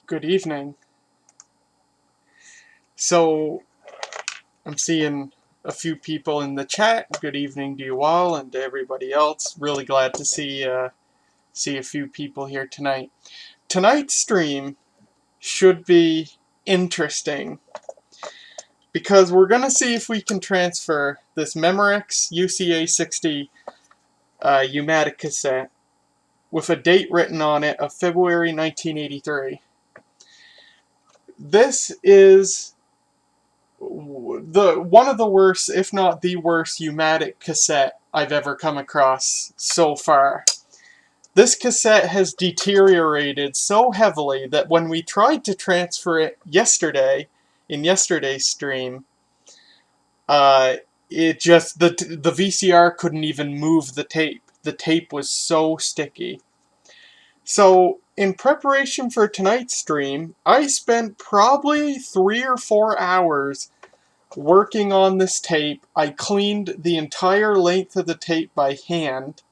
Good evening. So, I'm seeing a few people in the chat. Good evening to you all and to everybody else. Really glad to see a few people here tonight. Tonight's stream should be interesting because we're going to see if we can transfer this Memorex UCA60 U-Matic cassette with a date written on it of February 1983. This is one of the worst, if not the worst, U-Matic cassette I've ever come across so far. This cassette has deteriorated so heavily that when we tried to transfer it yesterday, in yesterday's stream, it just, the VCR couldn't even move the tape. The tape was so sticky. So, in preparation for tonight's stream, I spent probably 3 or 4 hours working on this tape. I cleaned the entire length of the tape by hand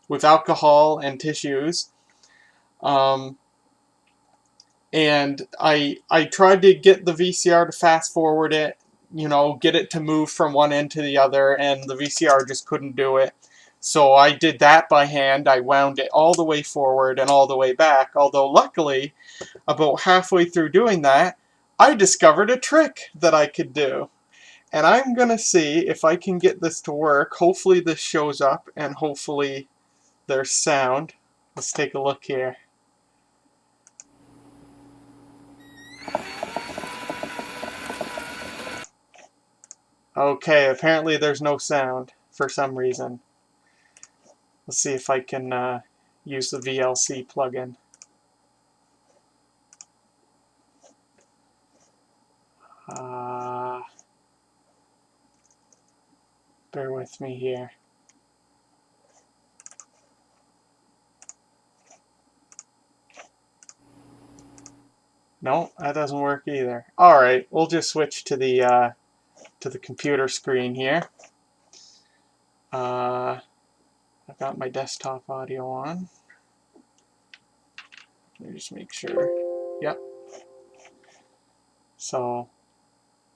with alcohol and tissues. And I tried to get the VCR to fast forward it, you know, get it to move from one end to the other, and the VCR just couldn't do it. So I did that by hand. I wound it all the way forward and all the way back, although luckily, about halfway through doing that, I discovered a trick that I could do. And I'm going to see if I can get this to work. Hopefully this shows up, and hopefully there's sound. Let's take a look here. Okay, apparently there's no sound for some reason. Let's see if I can use the VLC plugin. Bear with me here. No, that doesn't work either. Alright, we'll just switch to the computer screen here. I've got my desktop audio on. Let me just make sure. Yep. So,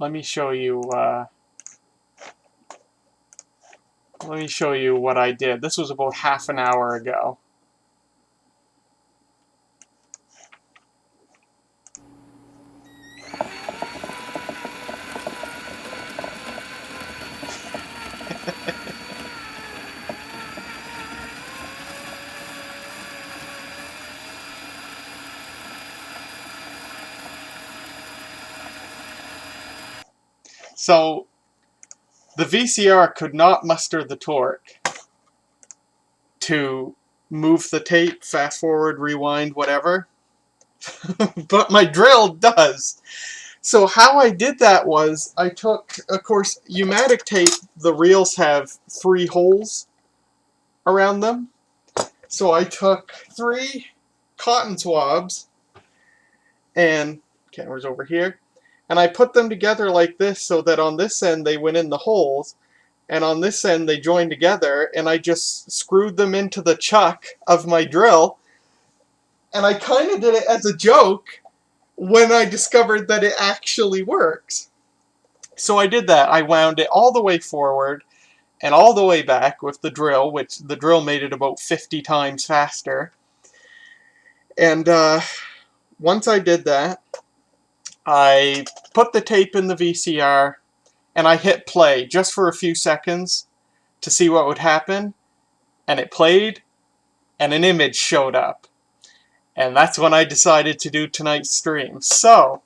let me show you what I did. This was about half an hour ago. So, the VCR could not muster the torque to move the tape, fast forward, rewind, whatever. But my drill does. So how I did that was, I took, of course, U-Matic tape, the reels have 3 holes around them. So I took 3 cotton swabs, and camera's over here, and I put them together like this so that on this end they went in the holes, and on this end they joined together, and I just screwed them into the chuck of my drill, and I kind of did it as a joke when I discovered that it actually works. So I did that. I wound it all the way forward and all the way back with the drill, which the drill made it about 50 times faster. And once I did that, I put the tape in the VCR and I hit play just for a few seconds to see what would happen, and it played and an image showed up. And that's when I decided to do tonight's stream. So,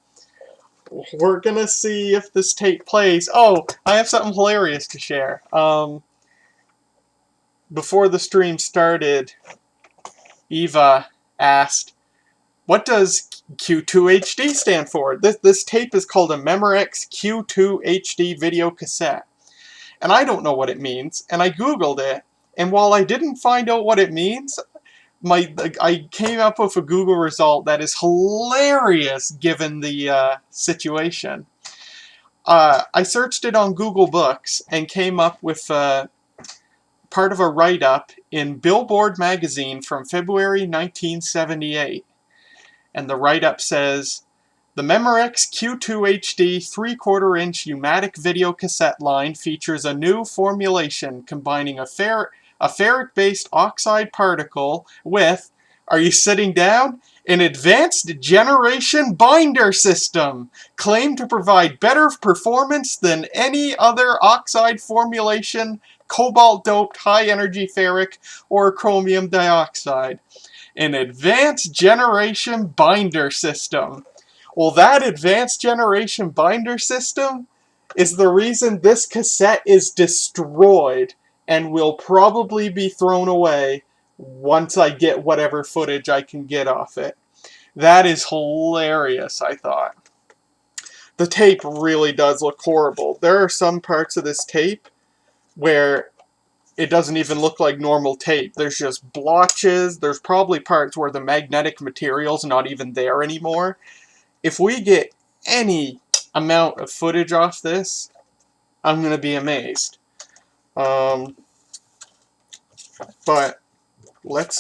we're gonna see if this tape plays. Oh, I have something hilarious to share. Before the stream started, Eva asked, what does Q2HD stand for? This tape is called a Memorex Q2HD video cassette. And I don't know what it means, and I googled it, and while I didn't find out what it means, I came up with a Google result that is hilarious given the situation. I searched it on Google Books and came up with part of a write-up in Billboard magazine from February 1978. And the write-up says, the Memorex Q2 HD 3/4 inch U-Matic video cassette line features a new formulation combining a ferric-based oxide particle with, are you sitting down? An advanced generation binder system, claimed to provide better performance than any other oxide formulation, cobalt-doped high-energy ferric, or chromium dioxide. An advanced generation binder system. Well, that advanced generation binder system is the reason this cassette is destroyed and will probably be thrown away once I get whatever footage I can get off it. That is hilarious, I thought. The tape really does look horrible. There are some parts of this tape where it doesn't even look like normal tape. There's just blotches. There's probably parts where the magnetic material's not even there anymore. If we get any amount of footage off this, I'm going to be amazed. But let's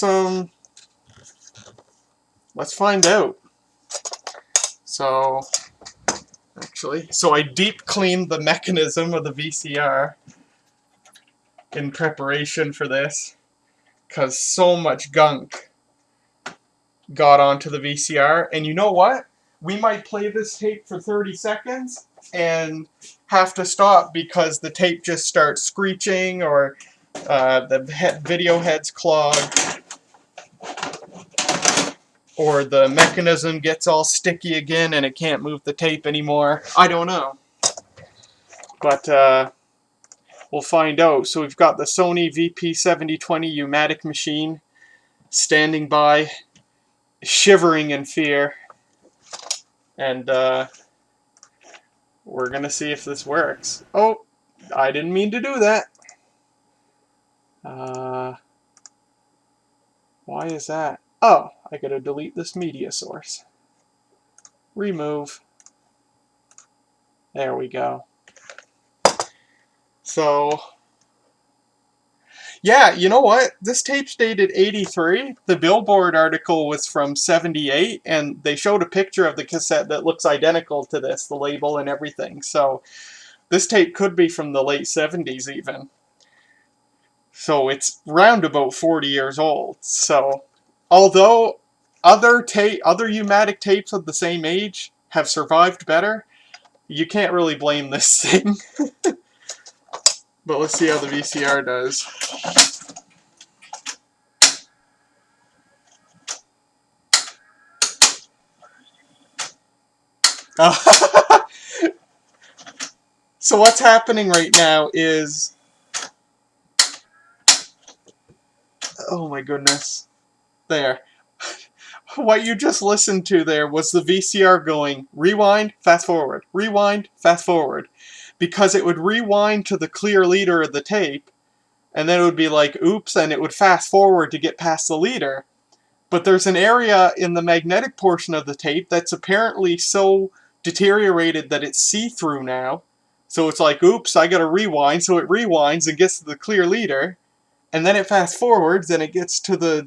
find out. So I deep cleaned the mechanism of the VCR in preparation for this, because so much gunk got onto the VCR. And you know what? We might play this tape for 30 seconds and have to stop because the tape just starts screeching, or the video head's clogged, or the mechanism gets all sticky again and it can't move the tape anymore. I don't know. But we'll find out. So we've got the Sony VP7020 U-Matic machine standing by, shivering in fear. And we're going to see if this works. Oh, I didn't mean to do that. Why is that? Oh, I got to delete this media source. Remove. There we go. So, yeah, you know what? This tape's dated 83. The Billboard article was from 78, and they showed a picture of the cassette that looks identical to this, the label and everything. So, this tape could be from the late 70s even. So, it's round about 40 years old. So, although other U-Matic tapes of the same age have survived better, you can't really blame this thing. But let's see how the VCR does. So what's happening right now is... Oh my goodness. There. What you just listened to there was the VCR going rewind, fast forward, rewind, fast forward. Because it would rewind to the clear leader of the tape, and then it would be like, oops, and it would fast forward to get past the leader. But there's an area in the magnetic portion of the tape that's apparently so deteriorated that it's see-through now. So it's like, oops, I gotta rewind, so it rewinds and gets to the clear leader, and then it fast forwards and it gets to the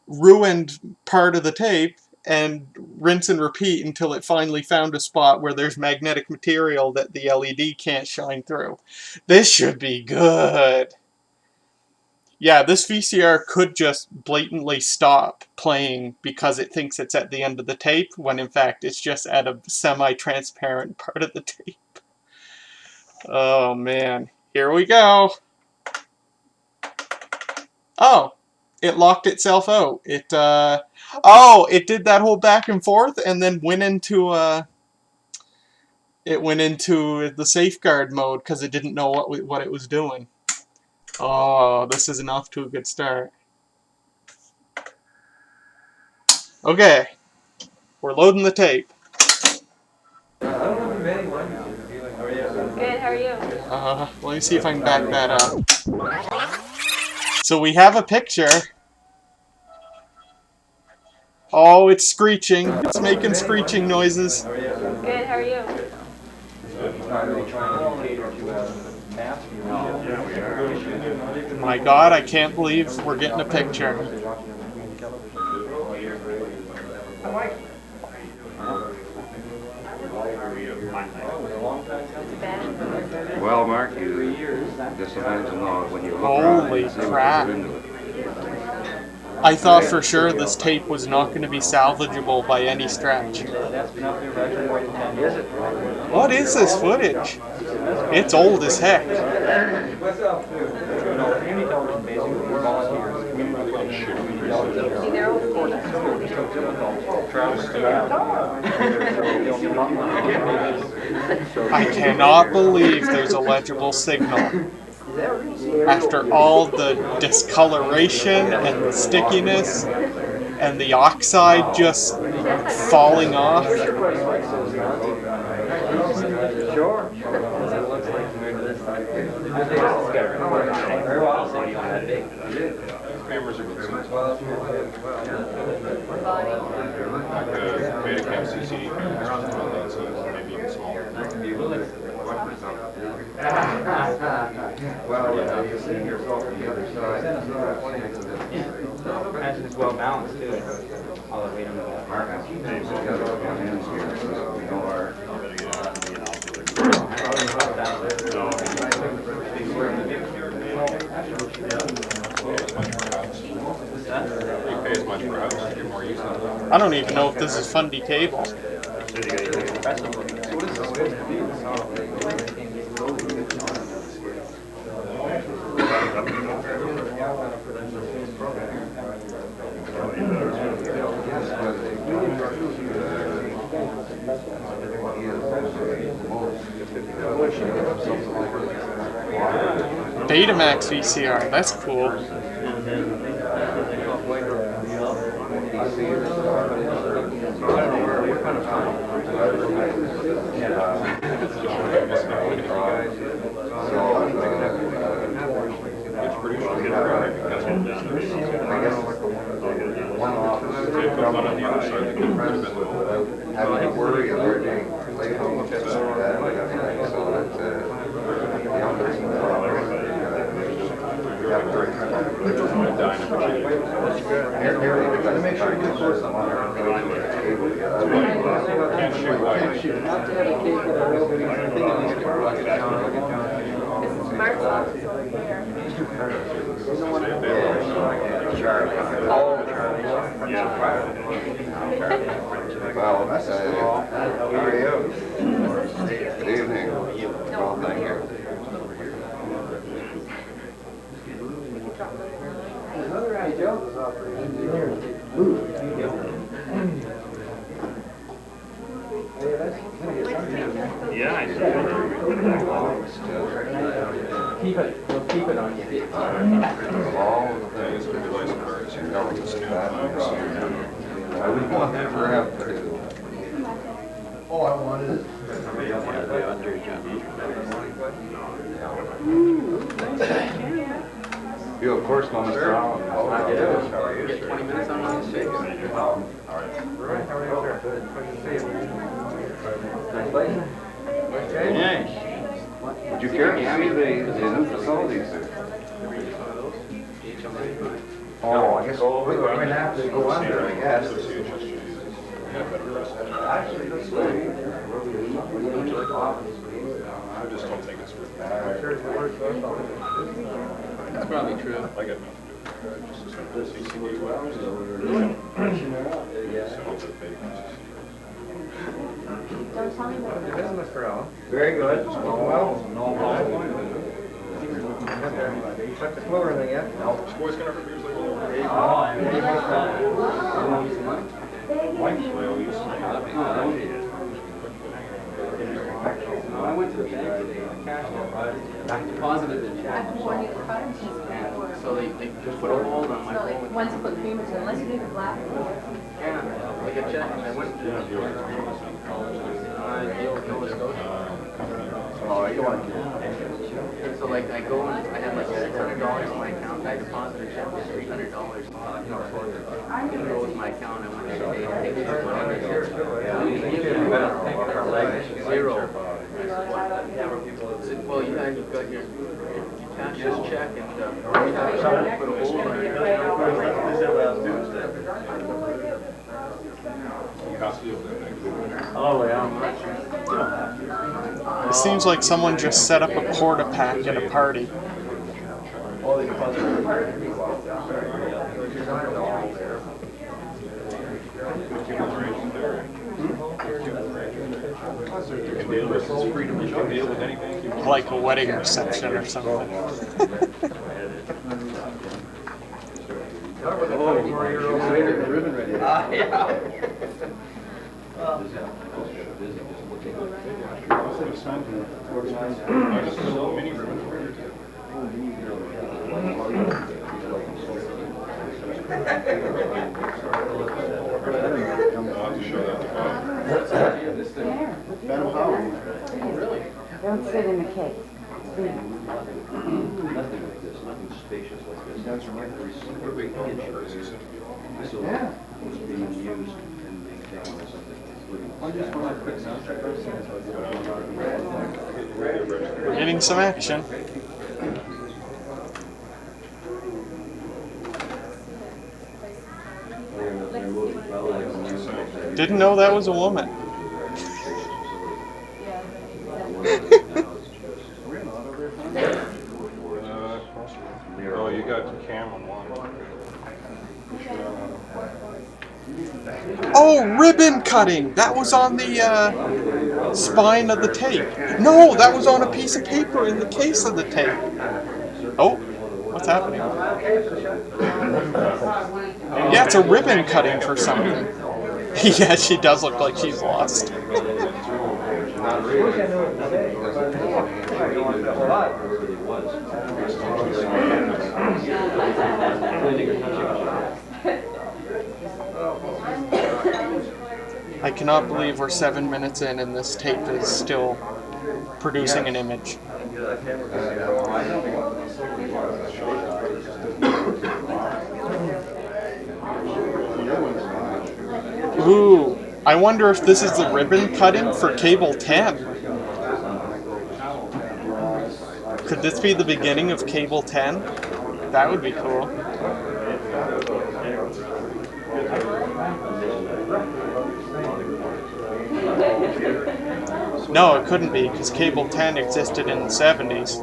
ruined part of the tape, and rinse and repeat until it finally found a spot where there's magnetic material that the LED can't shine through. This should be good. Yeah, this VCR could just blatantly stop playing because it thinks it's at the end of the tape, when in fact it's just at a semi-transparent part of the tape. Oh man, here we go. Oh, it locked itself out. It did that whole back and forth and then went into the safeguard mode because it didn't know what it was doing. Oh, this isn't off to a good start. Okay, we're loading the tape. Good, how are you? Let me see if I can back that up. So we have a picture. Oh, it's screeching. It's making screeching noises. Good, how are you? My God, I can't believe we're getting a picture. Well, Mark, you just imagine when you look Holy around and crap. see what's into it. I thought for sure this tape was not going to be salvageable by any stretch. What is this footage? It's old as heck. I cannot believe there's a legible signal. After all the discoloration and the stickiness and the oxide just falling off. Videotape CCD, maybe even smaller. Imagine it's well balanced too. All the weight on the I don't even know if this is Fundy cable. Betamax VCR, that's cool. Having to worry about being late home that Well, how are you? Good evening. Well, thank you. Yeah, I keep it on you. All the things that you know, just that I would want to have to. Oh, I wanted. You, of course, Mama Brown. Get 20 minutes on this. Would you care to see the new facilities? Oh, I guess we're going to have to go under, I guess. Actually, this way. I just don't think it's worth That's probably true. I got nothing to do with it. Just as simple as CCD. Very good. Well, Check the floor in there yet? No. Boys gonna have beers later? I went to the bank today, the cash I deposited the check. So they just put a hold on my phone. Once you put creamers in, unless you do the black. Yeah, like a check, and I went to Nova Scotia. Oh, you want to. So like I go and I had like $600 in my account. I deposited a check for $300. Didn't go with my account. I went to take this money. Zero. Well, you guys have got your cash this check and someone put a hold on it. Hello, Hello, Leon. It seems like someone just set up a porta pack at a party. Like a wedding reception or something. Don't sit in the cake. Nothing like this, nothing spacious like this. That's right. Every inch of this facility is being used and maintained by something, including We're getting some action. Didn't know that was a woman. Oh, you got Cameron one. Oh, ribbon cutting! That was on the spine of the tape. No, that was on a piece of paper in the case of the tape. Oh, what's happening? Yeah, it's a ribbon cutting for something. Yeah, she does look like she's lost. I cannot believe we're 7 minutes in and this tape is still producing an image. Ooh, I wonder if this is the ribbon cutting for cable 10. Could this be the beginning of cable 10? That would be cool. No, it couldn't be, because cable 10 existed in the 70s.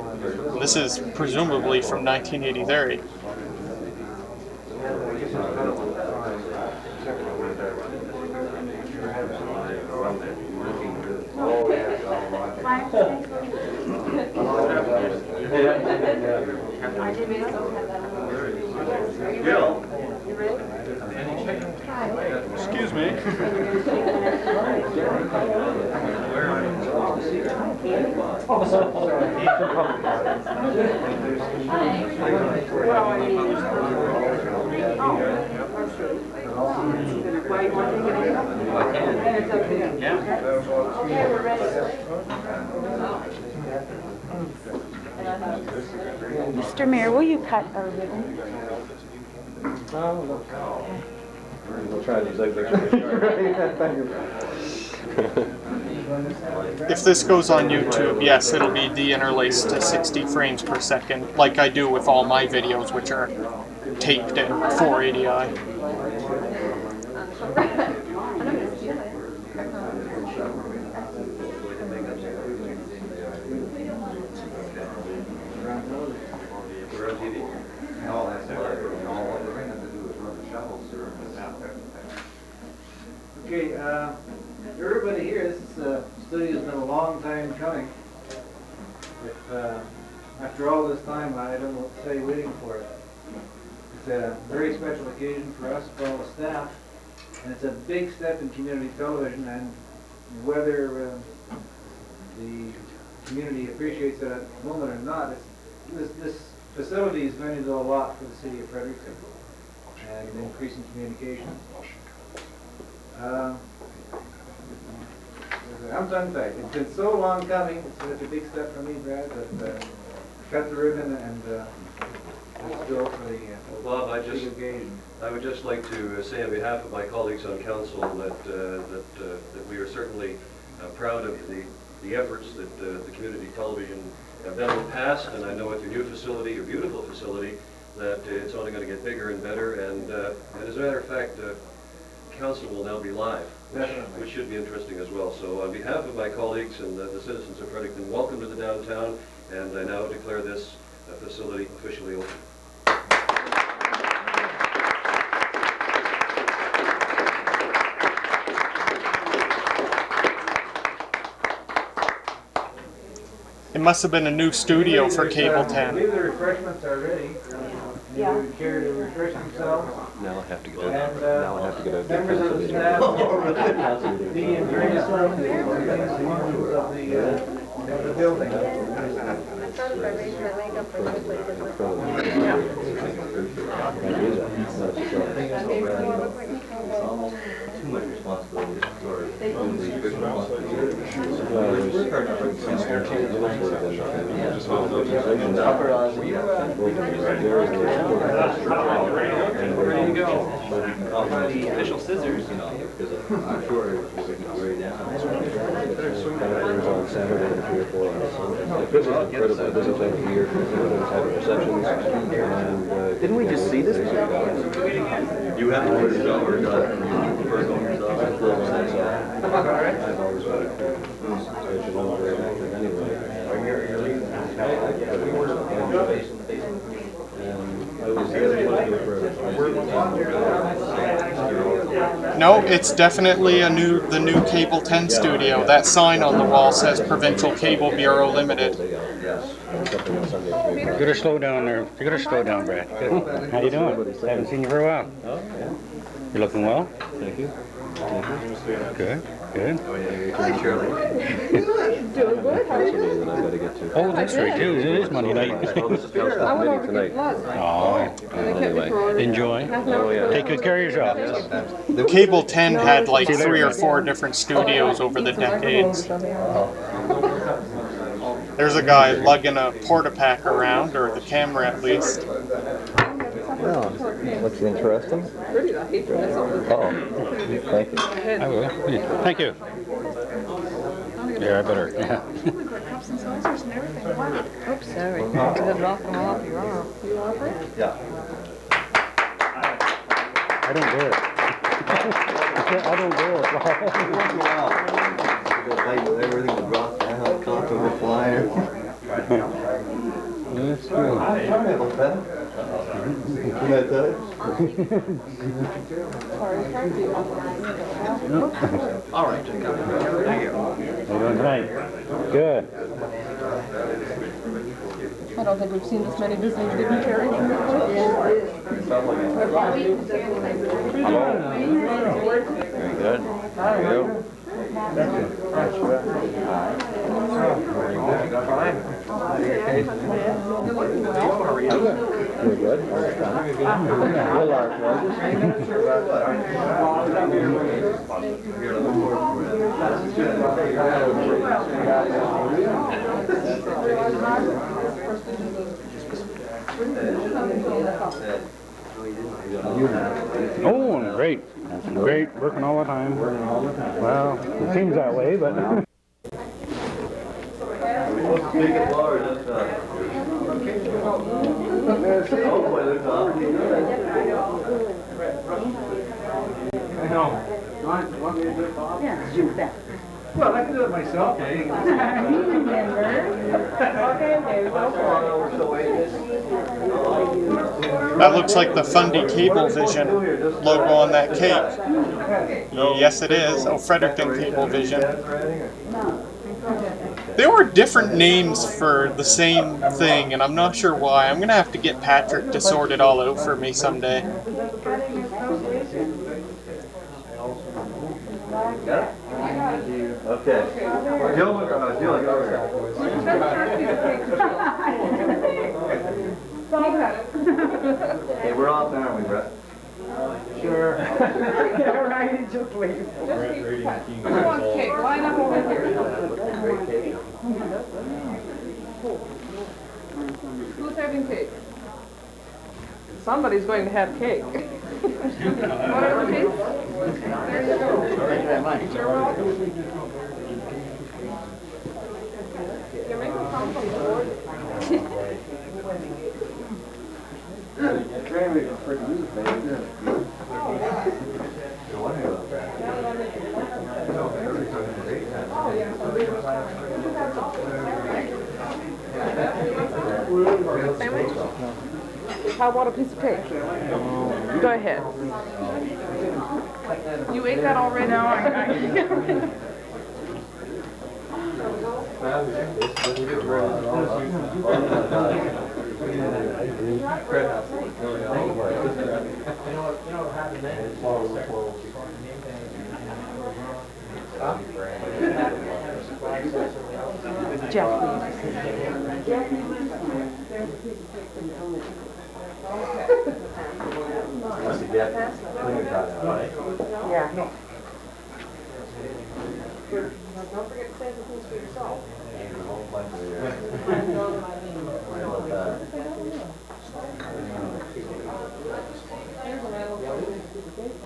And this is presumably from 1983. Excuse me. Mr. Mayor, will you cut a ribbon? We'll try these eggs. If this goes on YouTube, yes, it'll be de-interlaced to 60 frames per second, like I do with all my videos, which are taped at 480i. Okay, everybody here, this study has been a long time coming. After all this time, I don't know what to say waiting for it. It's a very special occasion for us, for all the staff, and it's a big step in community television, and whether the community appreciates it at the moment or not, this facility is going to do a lot for the city of Fredericton and increasing communication. I'm done fact. It's been so long coming. It's such a big step for me, Brad, that cut the ribbon and let's go for the Bob, I occasion. would just like to say on behalf of my colleagues on council that we are certainly proud of the efforts that the community television have done in the past, and I know with your new facility, your beautiful facility, that it's only going to get bigger and better. And as a matter of fact, council will now be live. which should be interesting as well. So on behalf of my colleagues and the citizens of Fredericton, welcome to the downtown, and I now declare this facility officially open. It must have been a new studio for Cable I 10. believe the refreshments are ready. Yeah. They would care to refresh themselves. Now I have to get And members of the staff, the various of the building. I thought if I raised my leg up, I could play this. Too much responsibility for Ready to go. The official scissors. I'm sure it's very down. On Saturday at 3 or 4 hours. This is incredible. This is like a year. Having receptions. Didn't we just see this? You have to order yourself or not? You prefer going yourself? I've always wanted to. I should know very active anyway. I was here to No, it's definitely the new Cable 10 studio. That sign on the wall says Provincial Cable Bureau Limited. You gotta slow down there. You gotta slow down, Brad. Good. How you doing? Haven't seen you for a while. Oh, yeah. You looking well? Thank you. Good. Good. Hi, Shirley. Doing good, how are you? That I've got to get to. Oh, that's right too. It is Monday night. I went over to get blood. Oh, They kept me for enjoy. Take good care of yourself. Cable 10 had like 3 or 4 different studios over the decades. There's a guy lugging a porta-pack around, or the camera at least. Oh, looks interesting. Pretty, I hate to mess up with Uh-oh. Thank you. I will. Yeah. Thank you. Yeah, I better. Yeah. Cups and saucers and everything. Wow. Oops, sorry. You had knocked them off your arm. You offer it? Yeah. I don't do it. I don't do it. Once in a while, you go fight with everything to drop down, cops over flying. That's good. Little feather. You got that? All right, thank you. How you doing tonight? Good. I don't think we've seen this many visiting dignitaries in the Very good. There you go. You're good. Well, Oh, I'm great. Great. Working all the time. Well, it seems that way, but. Big and large, that's oh boy, they're tough. Yeah, you bet. Well, I can do it myself. Okay, there you go. That looks like the Fundy Cablevision logo on that cake. Yes, it is. Oh, Fredericton Cablevision. There were different names for the same thing, and I'm not sure why. I'm going to have to get Patrick to sort it all out for me someday. Okay. Jill, get over here. Hey, we're off now, aren't we, Brett? Sure. Yeah, right, just wait. Who wants cake? Line up over here. Who's having cake? Somebody's going to have cake. Whatever the case. There you go. You're welcome. You're making some from the board. You're wondering about that. How about a piece of cake? Go ahead. You ate that already? No, I Yeah.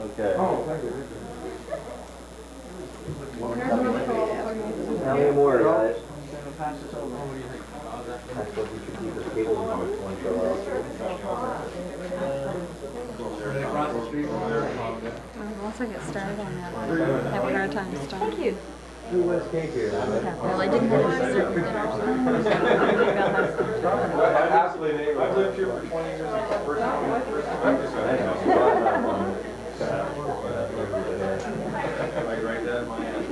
Okay. How many more, guys? I suppose we should keep the cable one for a while. Once I get started on that, I have a hard time to start. Thank you. Who was cake here? Well, I didn't have a certain dinner, I've lived here for 20 years. It's the first time my granddad, my aunt.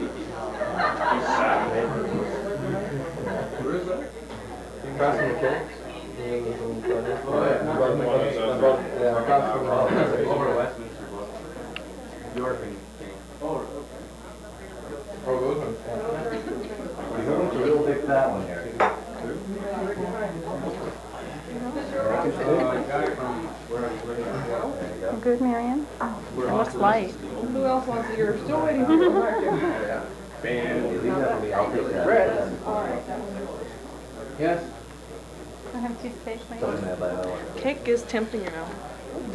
Where is that? Crossing the cakes? Over to Westminster. York and It's a real big fat one here. Good, Marianne? It looks light. Who else wants to? You're still waiting for the market. I'll take that. Yes? I have toothpaste, maybe? Something that I want. Cake is tempting, you know.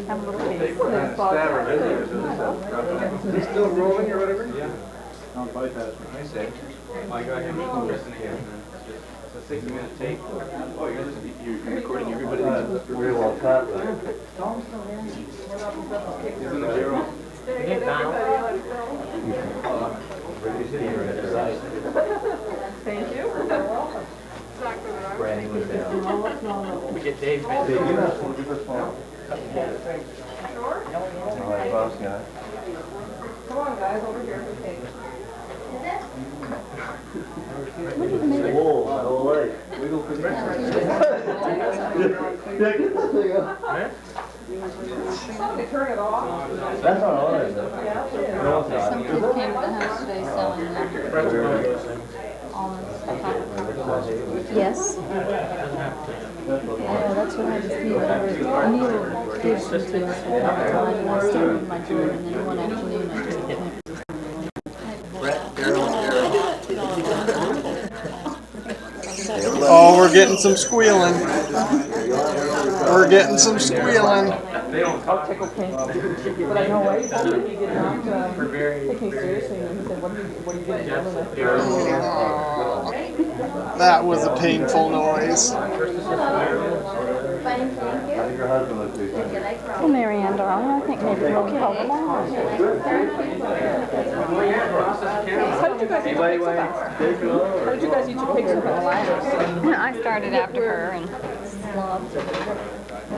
Have a little piece. Is it still rolling or whatever? Yeah. I'll bite that. I say. I got him listening again. It's a 60-minute tape. Oh, you're recording everybody. Very well cut, but Isn't it zero? Ricky's here at the right. Thank you. Brandy was down. We get Dave. You have one of the small. All right, boss guy. Come on, guys, over here for cake. Whoa, no way. Wiggle for Somebody turn it off. That's not all right, though. No, it's Some not. kid came to the house today selling almonds. Yes. Yeah, that's what I just feel. Neil gives them to us all the time, and I started with my daughter, and then one afternoon I took it. Oh, we're getting some squealing. We're getting some squealing. I'll tickle pink. But I know why he told me he did not take me seriously. And he said, what are you getting done with it? That was a painful noise. Your husband looks good. Well, Marianne, darling, I think maybe we'll help along. How did you guys eat your pig so fast? How did you guys eat your pig so fast? I started after her and slobbed. I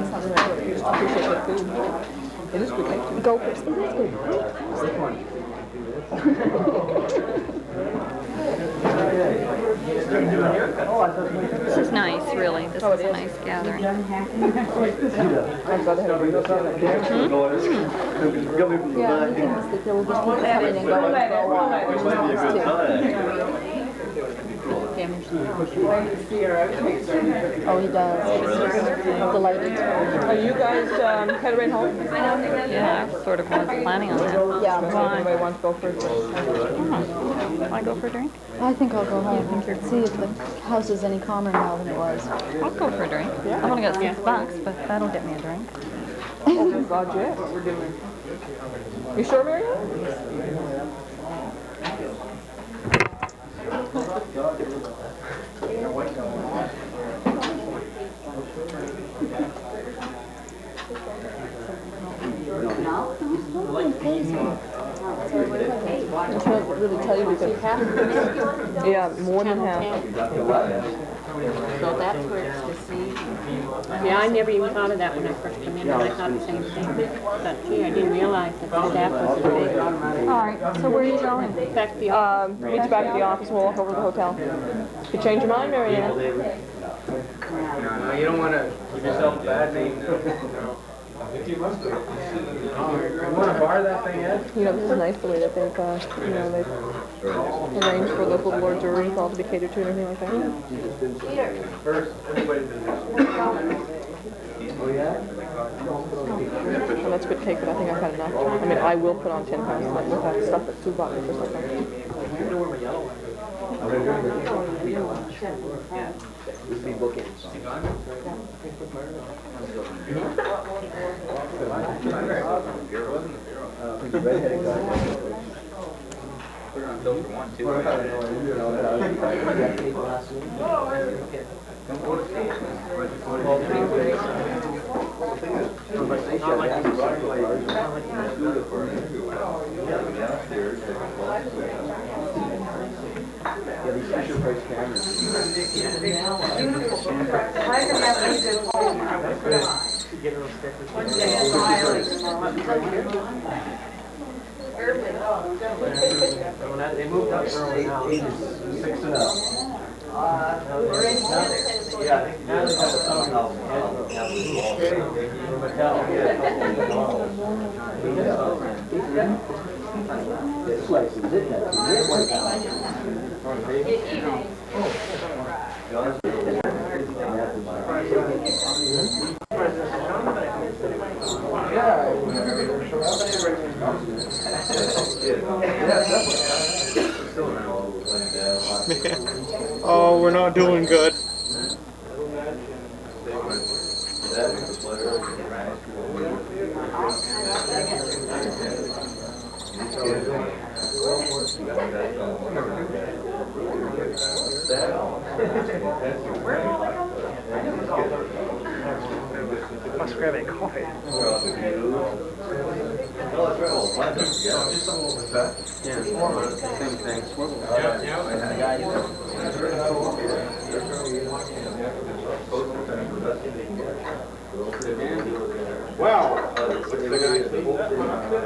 appreciate your food. It is good cake too. Go first. It is good. This is nice, really. This is a nice gathering. I'd rather have a Yeah, the thing is that there will be people coming and going for a while. Which might be a good sign. Oh, he does. He's delighted. Are you guys headed right home? Yeah, I sort of was planning on that. Yeah. Anybody wants to go first? Want to go for a drink? I think I'll go home and see if the house is any calmer now than it was. I'll go for a drink. I've only got $6, but that'll get me a drink. Oh my God, yes. We're doing. You sure, Marianne? I can't really tell you because half of it Yeah, more than half. So that's where it's deceived. Yeah, I never even thought of that when I first came in, and I thought the same thing. But gee, I didn't realize that the staff was so big. Alright, so where are you going? Back to the Meet you back at the office, we'll walk over to the hotel. You change your mind, Marianne? No, you don't want to give yourself a bad name. You want to bar that thing, Ed? You know, this is nice the way that they've, they've arranged for local board juries all to be catered to and everything like that. First, everybody's in this. Oh, yeah? And that's good cake, but I think I've had enough. I mean, I will put on 10 pounds with that stuff that Sue bought me for something. You know where my yellow one is? Yeah. We'd be booking. Put it on film for one, too. Yeah, these special price cameras. They moved up early now. 6 and up. Yeah, I think now they have a townhouse. This place is it now. Oh, we're not doing good. Must grab a coffee. Yeah, same thing.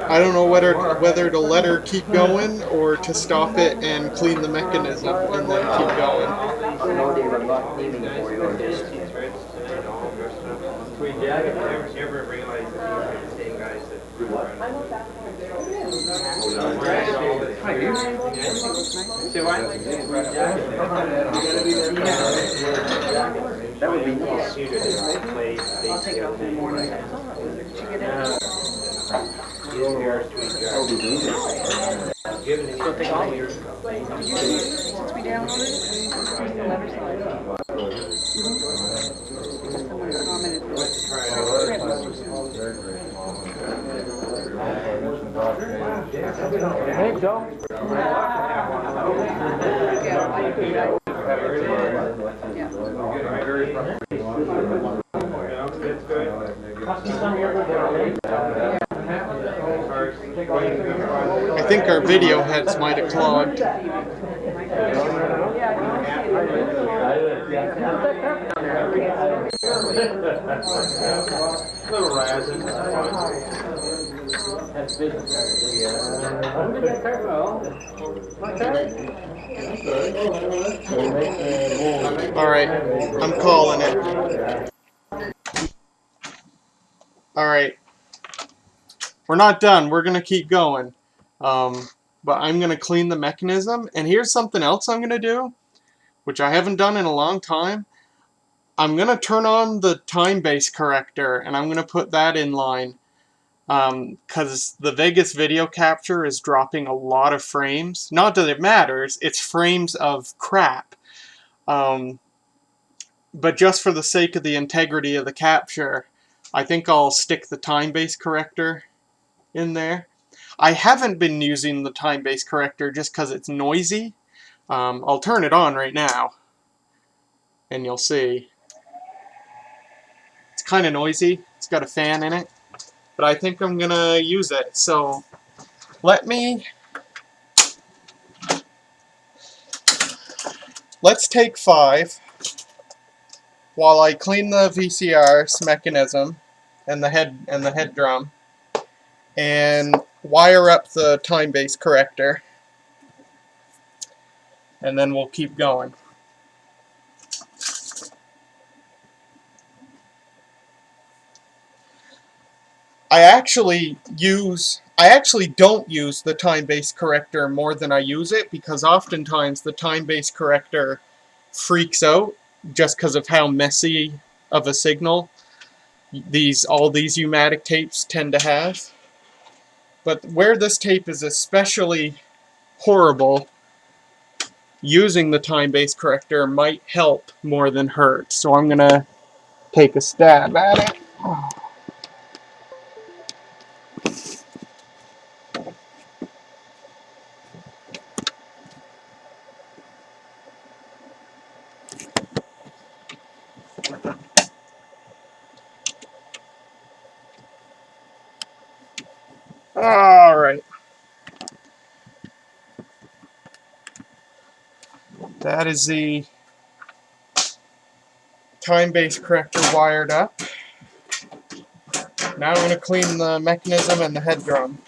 I don't know whether to let her keep going or to stop it and clean the mechanism and then keep going. No, they were not aiming for you. Ever realized that these are the same guys that That would be nice. I'll take it off in the morning. Did you get it? She'll take all yours. Did you, since we downloaded it, here's the letter side. Someone commented. Hey, Joe. I think our video heads might have clogged. Alright, I'm calling it. Alright. We're not done. We're going to keep going. But I'm going to clean the mechanism. And here's something else I'm going to do, which I haven't done in a long time. I'm going to turn on the time-based corrector, and I'm going to put that in line. Because the Vegas video capture is dropping a lot of frames. Not that it matters, it's frames of crap. But just for the sake of the integrity of the capture, I think I'll stick the time-based corrector in there. I haven't been using the time-based corrector just because it's noisy. I'll turn it on right now, and you'll see. It's kind of noisy. It's got a fan in it. But I think I'm going to use it. So let me let's take 5 while I clean the VCR's mechanism and the head drum, and wire up the time-based corrector, and then we'll keep going. I actually don't use the time-based corrector more than I use it, because oftentimes the time-based corrector freaks out just because of how messy of a signal all these U-Matic tapes tend to have. But where this tape is especially horrible, using the time-based corrector might help more than hurt. So I'm gonna take a stab at it. Alright. That is the time-based corrector wired up. Now I'm going to clean the mechanism and the head drum.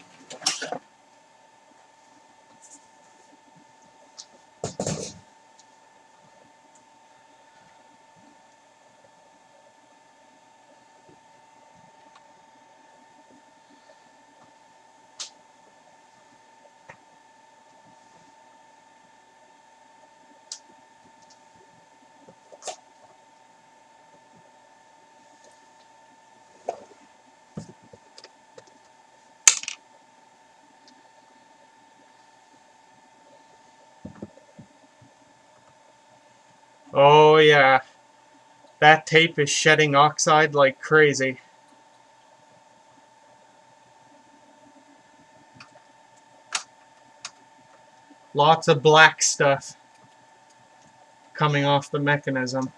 Oh yeah, that tape is shedding oxide like crazy. Lots of black stuff coming off the mechanism.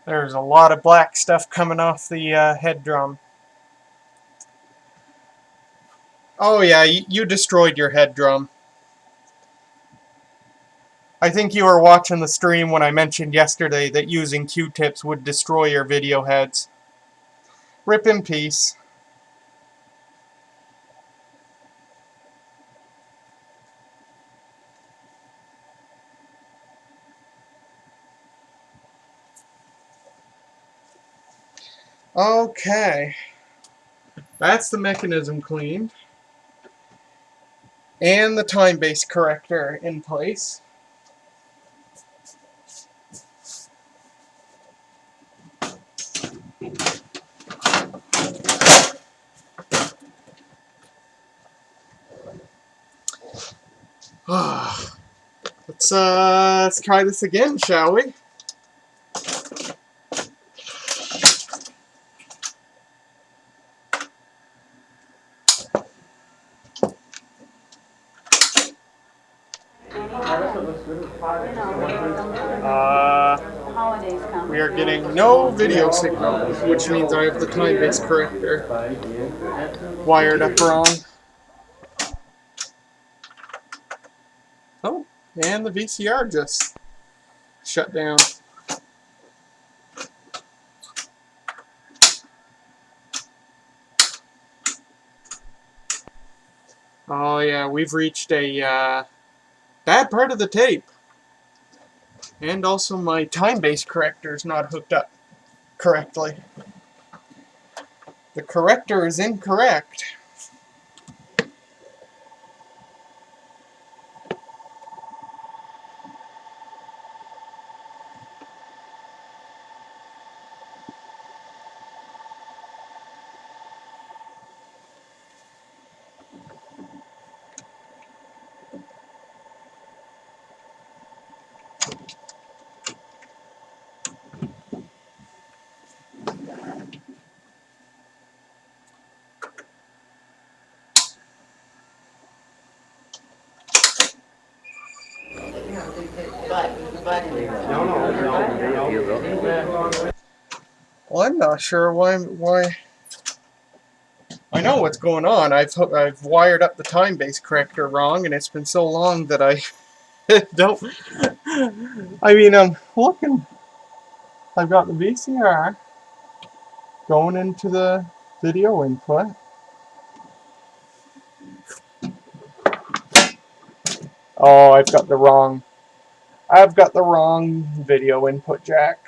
There's a lot of black stuff coming off the head drum. Oh yeah, you destroyed your head drum. I think you were watching the stream when I mentioned yesterday that using Q-tips would destroy your video heads. Rip in peace. Okay. That's the mechanism cleaned. And the time-based corrector in place. Let's try this again, shall we? We are getting no video signal, which means I have the time-based corrector wired up wrong. Oh, and the VCR just shut down. Oh yeah. we've reached a bad part of the tape. And also my time-based corrector is not hooked up correctly. The corrector is incorrect. Well, I'm not sure why. I know what's going on. I've wired up the time-based corrector wrong, and it's been so long that I don't. I mean, I'm looking. I've got the VCR going into the video input. Oh, I've got the wrong video input jack.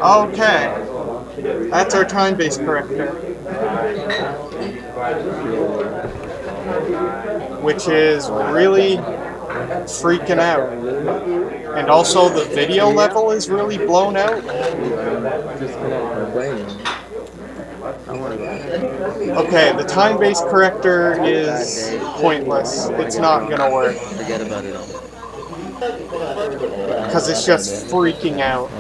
Okay, that's our time-based corrector, which is really freaking out. And also the video level is really blown out. Okay, the time-based corrector is pointless. It's not gonna work. Forget about it. Because it's just freaking out.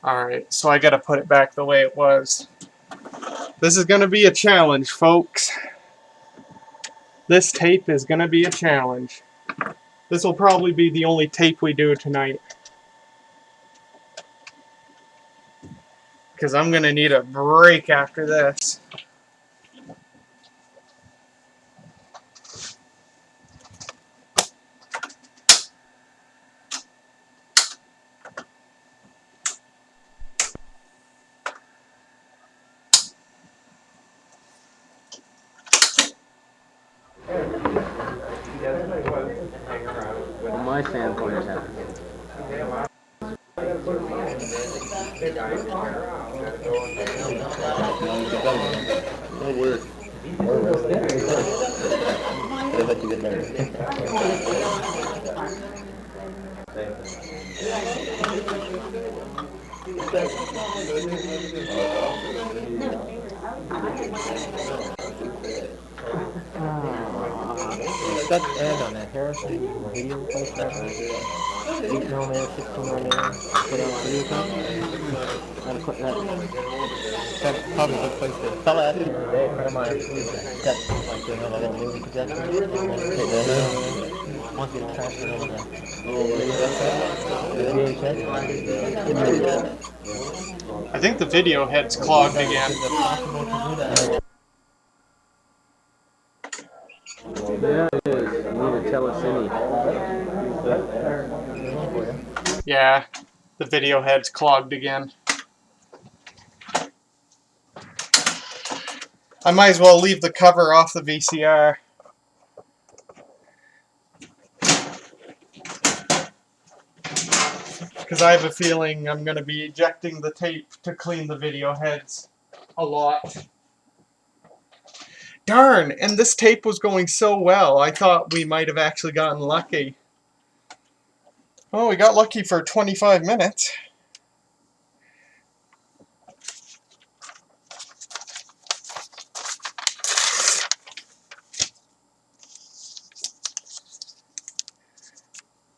Alright, so I gotta put it back the way it was. This is gonna be a challenge, folks. This tape is gonna be a challenge. This will probably be the only tape we do tonight. Because I'm gonna need a break after this. From my standpoint, it happened. No word. I'll let you get married. That ad on that Harrison video place there. 8mm, 16mm, put on Videotape. I'd put that's probably a good place to. Fella asked me the other day, a friend of mine, got like a little movie projection, and then take the video, wants me to transfer it over the VHS. I think the video head's clogged again. Yeah, it is. You need to tell us any. Yeah, the video head's clogged again. I might as well leave the cover off the VCR. Because I have a feeling I'm going to be ejecting the tape to clean the video heads a lot. Darn, and this tape was going so well. I thought we might have actually gotten lucky. Oh, we got lucky for 25 minutes.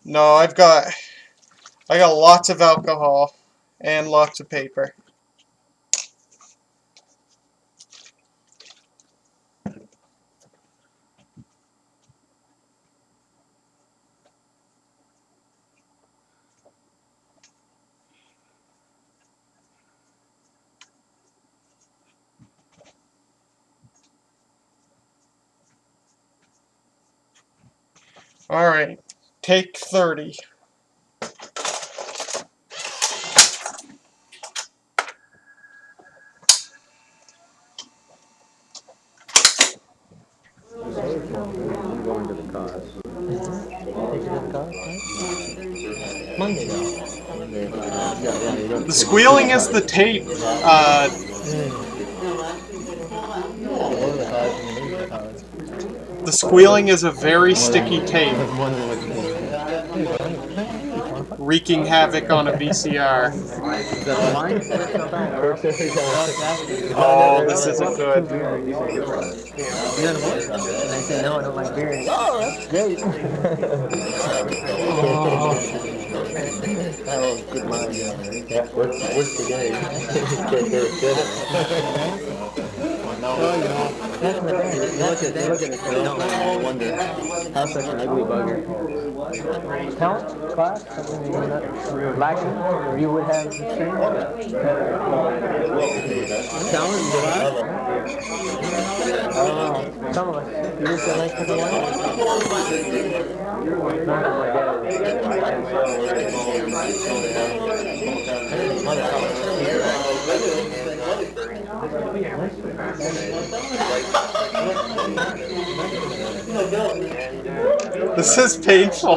No, I got lots of alcohol and lots of paper. Alright, take 30. Going to the cause. Take it to the car, right? Monday though. The squealing is the tape. Go to the cars and leave the cars. The squealing is a very sticky tape, wreaking havoc on a VCR. Oh, this isn't good. You know what? And I said, no, I don't like beer. Oh, that's great. That was good line. Yeah, what's the game? That's in the band. You look at it and you wonder how such an ugly bugger. Talent class, something you're not lacking, or you would have experienced. Talent class? I don't know. Some of us. You just don't like picking one? Not my dad. This is painful.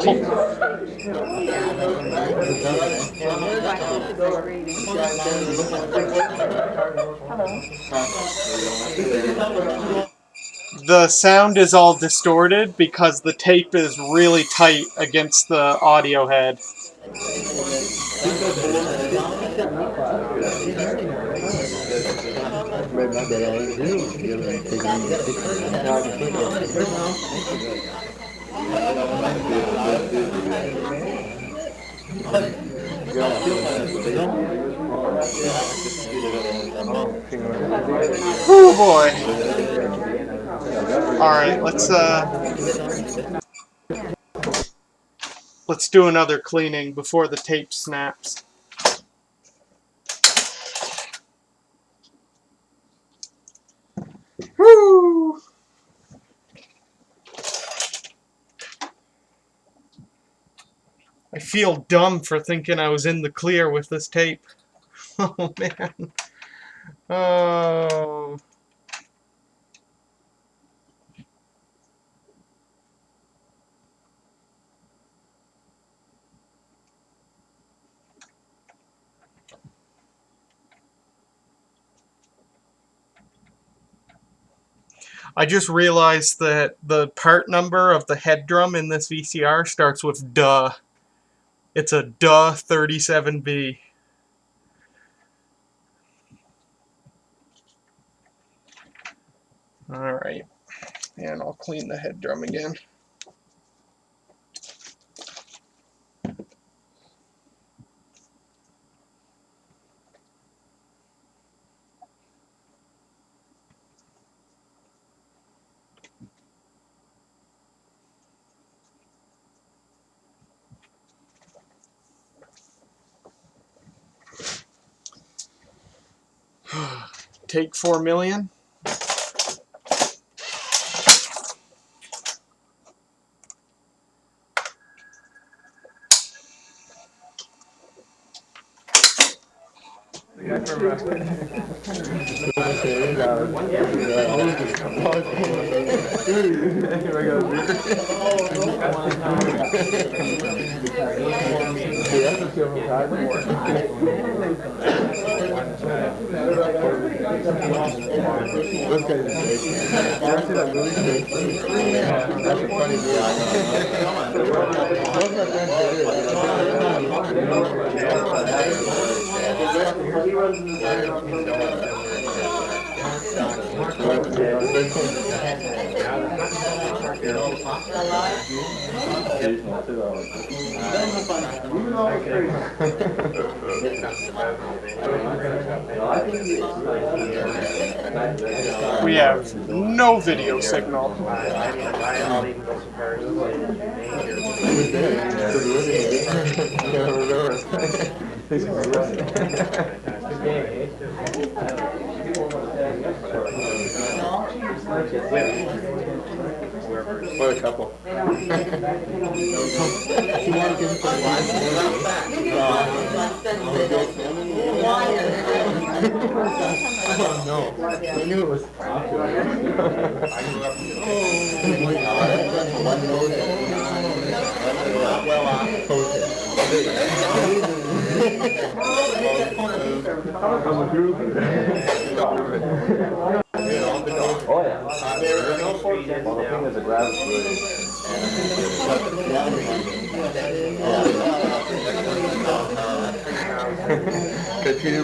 The sound is all distorted because the tape is really tight against the audio head. Oh boy. Alright, let's do another cleaning before the tape snaps. Woo! I feel dumb for thinking I was in the clear with this tape. Oh man. Oh. I just realized that the part number of the head drum in this VCR starts with duh. It's a duh 37B. Alright, and I'll clean the head drum again. Take 4 million. We have no video signal. What a couple. Oh no, I knew it was popular. Well off I'm a groupie. Oh yeah. There are no forks. Well, the thing is, the grab is really. Could you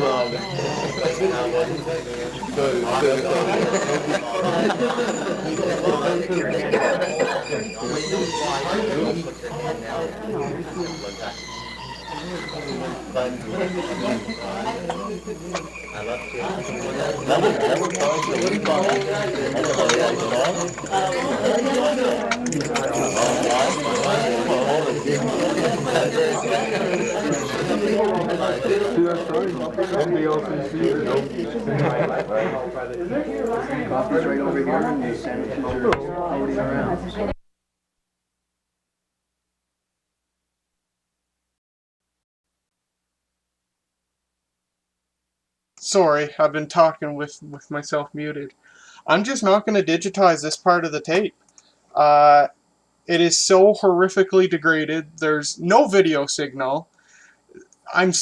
Coffee's right over here, and the sandwiches are floating around. Sorry, I've been talking with myself muted. I'm just not going to digitize this part of the tape. It is so horrifically degraded. There's no video signal. I'm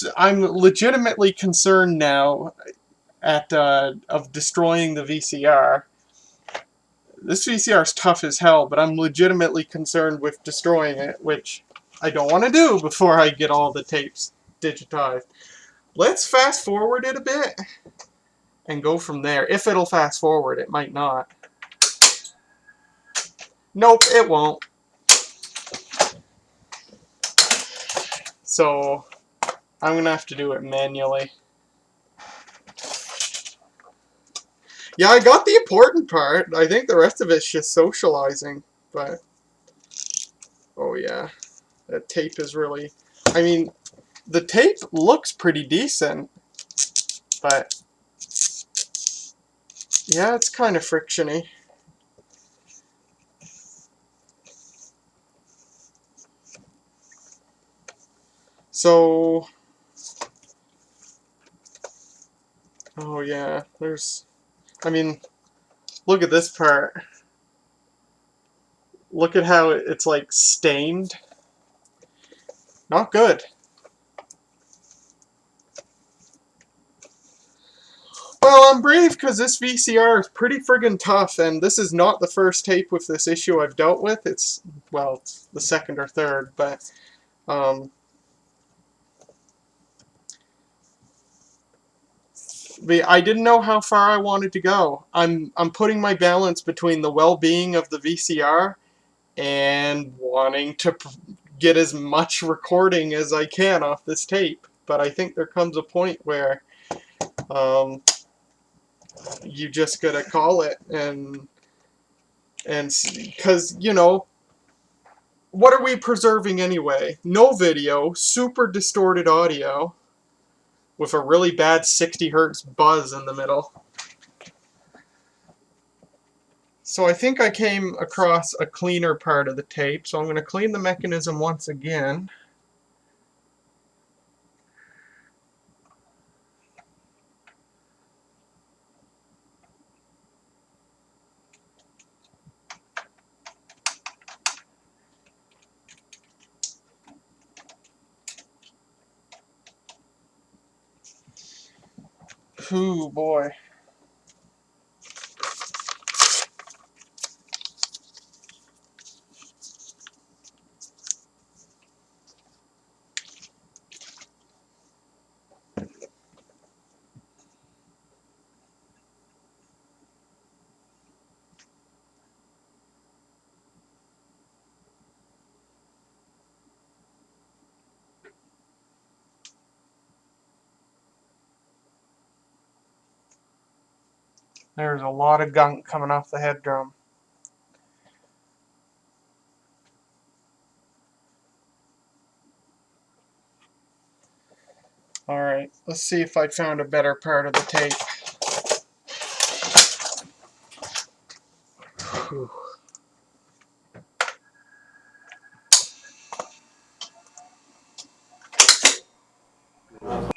legitimately concerned now of destroying the VCR. This VCR is tough as hell, but I'm legitimately concerned with destroying it, which I don't want to do before I get all the tapes digitized. Let's fast forward it a bit and go from there. If it'll fast forward, it might not. Nope, it won't. So I'm gonna have to do it manually. Yeah, I got the important part. I think the rest of it's just socializing, but oh yeah, that tape is really, I mean, the tape looks pretty decent, but yeah, it's kind of frictiony. So, oh yeah, there's, I mean, look at this part. Look at how it's like stained. Not good. Well, I'm brave because this VCR is pretty friggin' tough, and this is not the first tape with this issue I've dealt with. It's, well, it's the second or third, but I didn't know how far I wanted to go. I'm putting my balance between the well-being of the VCR and wanting to get as much recording as I can off this tape. But I think there comes a point where you just gotta call it, and because, you know, what are we preserving anyway? No video, super distorted audio with a really bad 60 hertz buzz in the middle. So I think I came across a cleaner part of the tape, so I'm going to clean the mechanism once again. Ooh, boy. There's a lot of gunk coming off the head drum. Alright, let's see if I found a better part of the tape. Whew.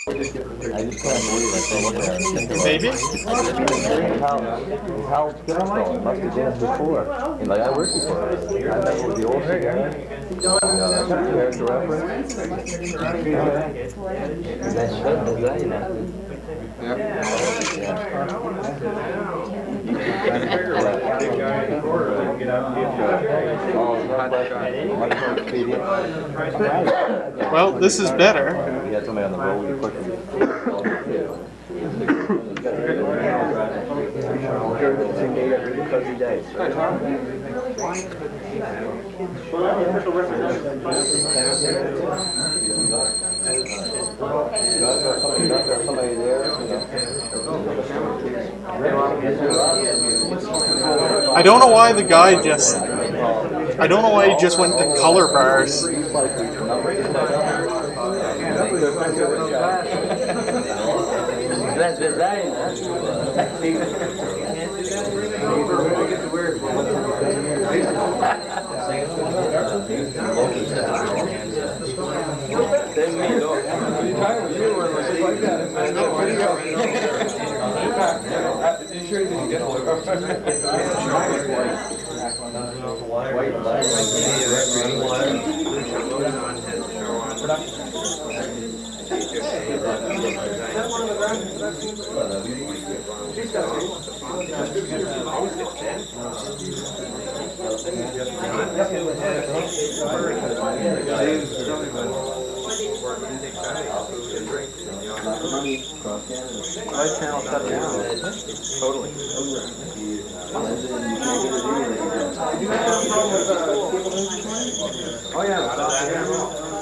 I just can't believe I saw what happened. Maybe? How difficult it must have been before. And like I worked before. I met with the old guy. Character reference. That's Well, this is better. You had somebody on the road, you push somebody there, I don't know why the guy just... I don't know why he just went to color bars. That's design, Oh yeah,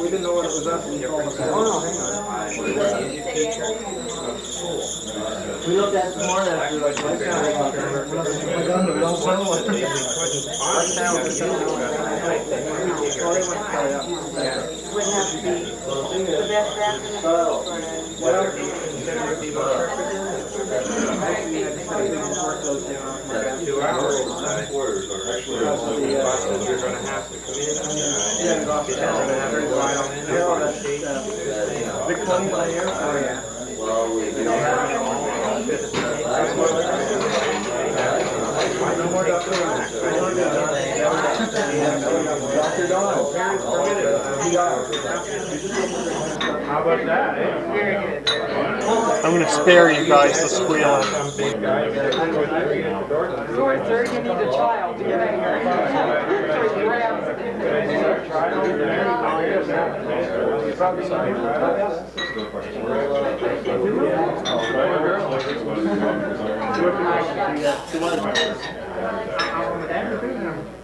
we didn't know what it was up. Oh no, hang on. We looked at it this morning after like my How about that, eh? I'm going to spare you guys the squealing. Sorry, sir, you need a child to get in here.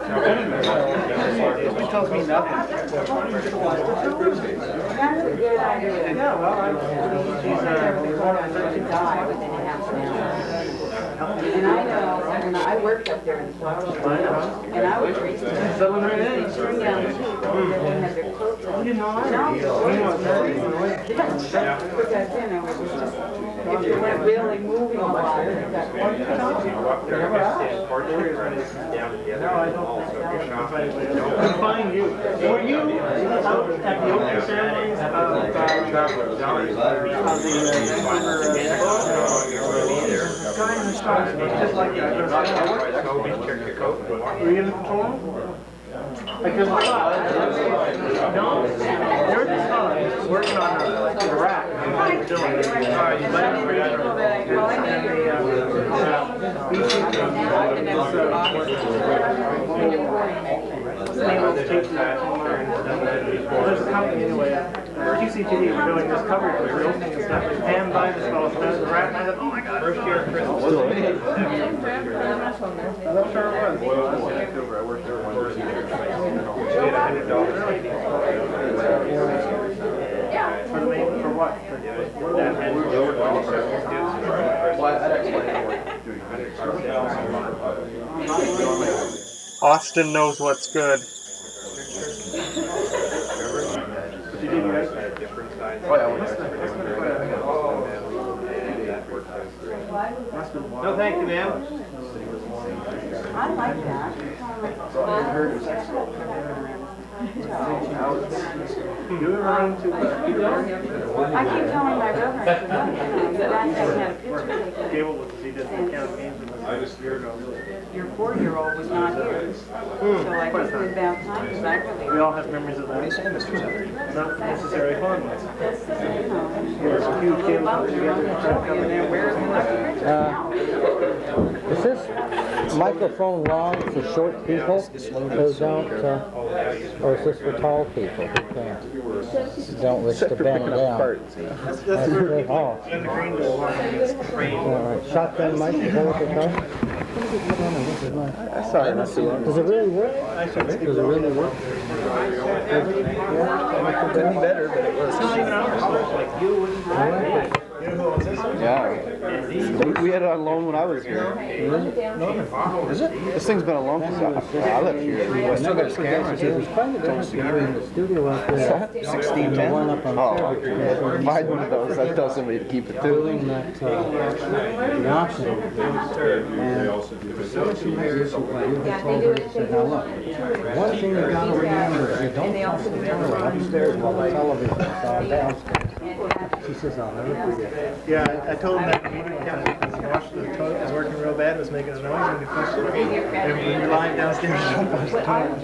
It tells me nothing. That's a good idea. Yeah, well, she's to die within a half an hour. And I know, when I worked up there in the flower shop, and I would raise them. They string down the sheep, and then they had their clothes on. You know, No, put that in, it was just, if you weren't really moving a lot, that one no, I don't find you. Were you at the opening ceremonies of guy in the shop? Just like that. Were you in the control room? Like there's a lot. No, there was this fellow working on the rack. There's a company anyway. QCTV were doing this coverage of the opening and stuff. And Pam by this fellow spent the rack, and I said, oh my god, first year Christmas. I'm not sure it was. I worked there one year. For what? Austin knows what's good. No, thank you, ma'am. I like that. You ever run into Peter? I keep telling my brother, that guy had a picture taken. Cable was, he did some campaigns with us a year ago. Your 4-year-old was not here. So I guess it was about time, because I really. We all have memories of that. What are you saying, Mr. Senator? Not necessarily fun ones. There's a few kids put together and try to come in there. Where's Is this microphone long for short people who don't, or is this for tall people who don't wish to bend down? That's for Oh. in the green door. Shotgun mic, is that what they call it? I saw it not too long. Does it really work? Does it really work? Could be better, but it was. Yeah. We had it on loan when I was here. Is it? This thing's been a long time. I left here. I still got cameras. There's quite a difference between the studio out there 1610. and the one up on Oh, find one of those. That tells somebody to keep it too. doing that, the option. And for some reason, you had told her to say, now look, one thing you gotta remember is you don't touch the tower upstairs while the television is on downstairs. She says, I'll never forget. Yeah, I told him that the meeting because the toilet was working real bad, it was making a noise when you pushed it. And when you're lying downstairs, you don't push the toilet.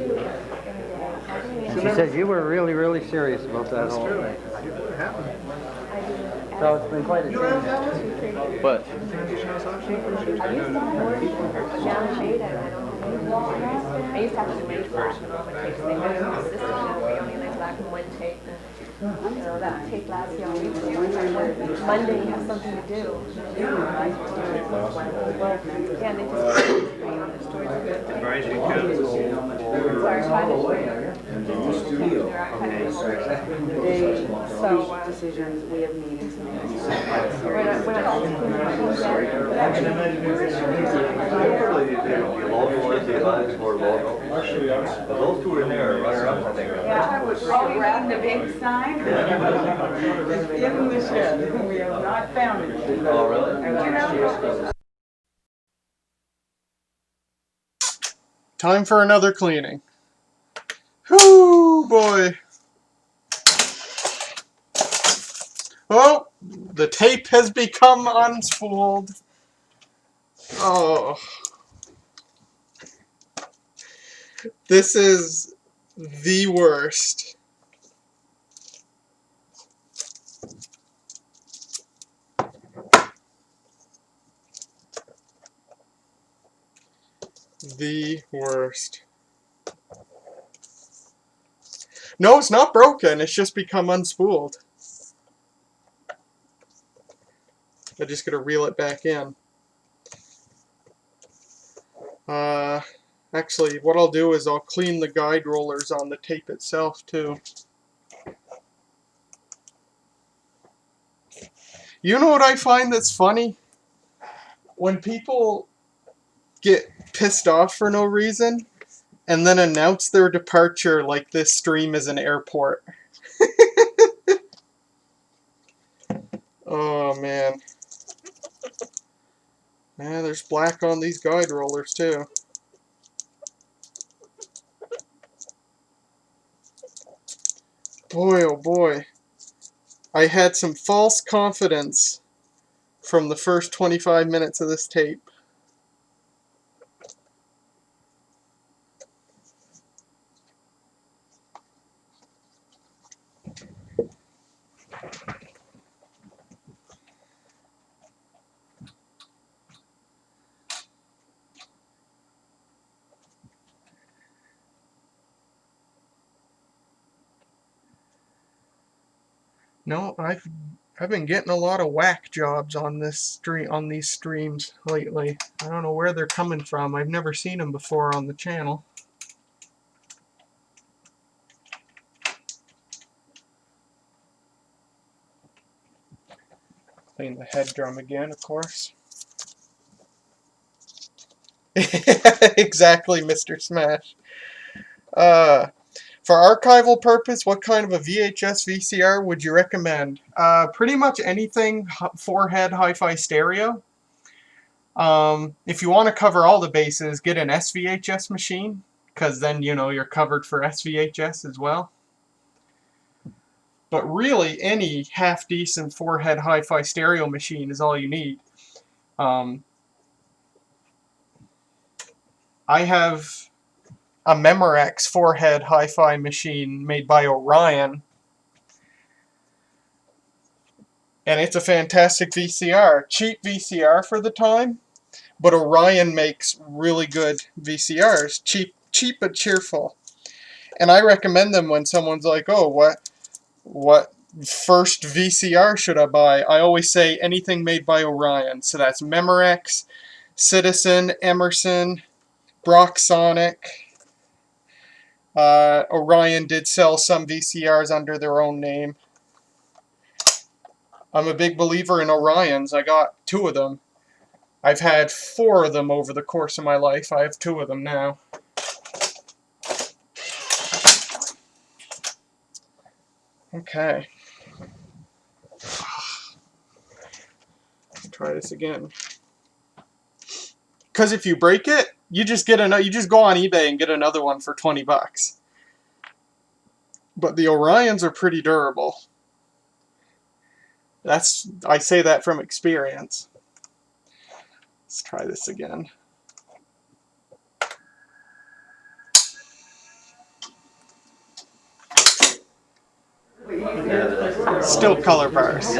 And she says, you were really, really serious about that whole thing. It happened. So it's been quite a change. But I used to have to do many black and white tapes. They moved my sister now. We only like black and white tape. You know, that tape lasts you only Monday you have something to do. Yeah, and they just the stories are good. Sorry, Decisions we have meetings. Those two in there, runner-up, I think. Yeah, oh, around the big sign? Just give them the shit. We have not found it. Oh, really? Time for another cleaning. Whoo, boy. Oh, the tape has become unspooled. Oh. This is the worst. The worst. No, it's not broken. It's just become unspooled. I just gotta reel it back in. Actually, what I'll do is I'll clean the guide rollers on the tape itself too. You know what I find that's funny? When people get pissed off for no reason and then announce their departure like this stream is an airport. Oh man. Yeah, there's black on these guide rollers too. Boy, oh boy. I had some false confidence from the first 25 minutes of this tape. No, I've been getting a lot of whack jobs on this these streams lately. I don't know where they're coming from. I've never seen them before on the channel. Clean the head drum again, of course. Exactly, Mr. Smash. For archival purpose, what kind of a VHS VCR would you recommend? Pretty much anything 4-head hi-fi stereo. If you want to cover all the bases, get an SVHS machine, because then, you know, you're covered for SVHS as well. But really, any half-decent 4-head hi-fi stereo machine is all you need. I have a Memorex 4-head hi-fi machine made by Orion, and it's a fantastic VCR. Cheap VCR for the time, but Orion makes really good VCRs. Cheap but cheerful. And I recommend them when someone's like, oh, what first VCR should I buy? I always say anything made by Orion. So that's Memorex, Citizen, Emerson, Brocksonic. Orion did sell some VCRs under their own name. I'm a big believer in Orions. I got 2 of them. I've had 4 of them over the course of my life. I have 2 of them now. Okay. Let's try this again. Because if you break it, you just get another. You just go on eBay and get another one for $20. But the Orions are pretty durable. I say that from experience. Let's try this again. Still color bars.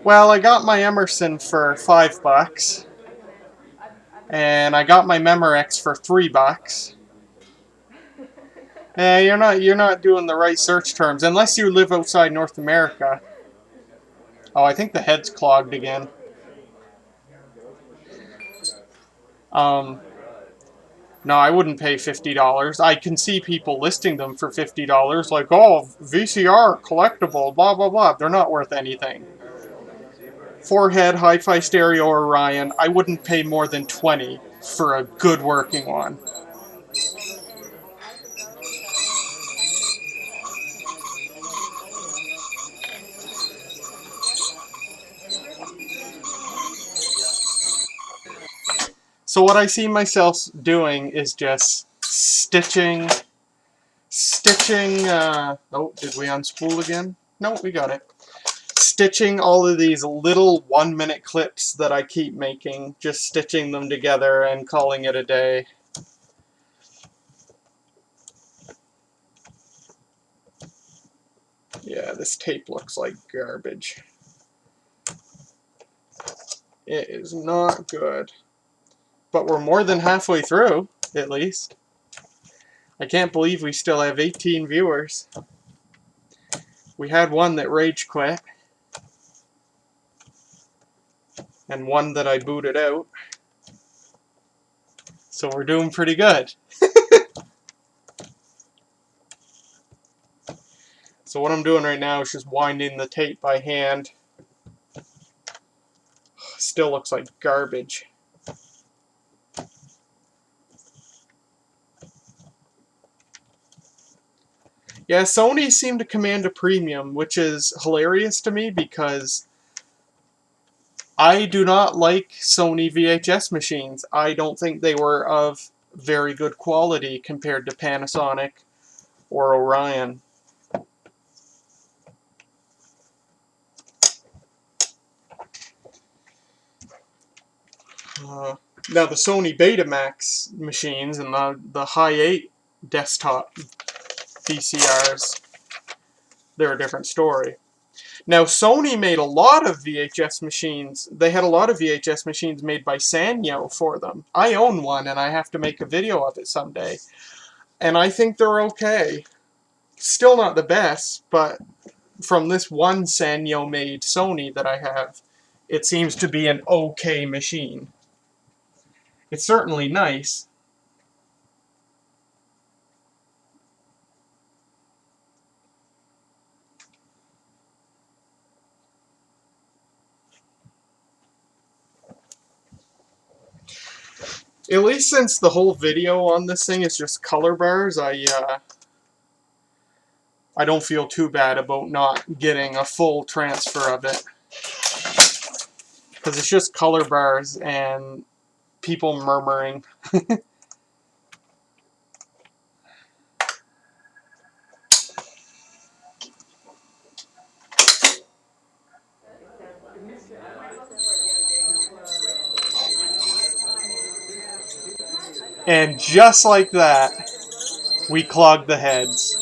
Well, I got my Emerson for $5, and I got my Memorex for $3. You're not doing the right search terms unless you live outside North America. Oh, I think the head's clogged again. No, I wouldn't pay $50. I can see people listing them for $50, like, oh, VCR, collectible, blah, blah, blah. They're not worth anything. 4-head, hi-fi stereo Orion, I wouldn't pay more than $20 for a good working one. So what I see myself doing is just stitching, oh, did we unspool again? No, we got it. Stitching all of these little 1-minute clips that I keep making, just stitching them together and calling it a day. Yeah, this tape looks like garbage. It is not good. But we're more than halfway through, at least. I can't believe we still have 18 viewers. We had one that rage quit. And one that I booted out. So we're doing pretty good. So what I'm doing right now is just winding the tape by hand. Still looks like garbage. Yeah, Sony seemed to command a premium, which is hilarious to me because I do not like Sony VHS machines. I don't think they were of very good quality compared to Panasonic or Orion. Now the Sony Betamax machines and the Hi8 desktop VCRs, they're a different story. Now Sony made a lot of VHS machines. They had a lot of VHS machines made by Sanyo for them. I own one and I have to make a video of it someday. And I think they're okay. Still not the best, but from this one Sanyo made Sony that I have, it seems to be an okay machine. It's certainly nice. At least since the whole video on this thing is just color bars, I don't feel too bad about not getting a full transfer of it. Because it's just color bars and people murmuring. And just like that, we clogged the heads.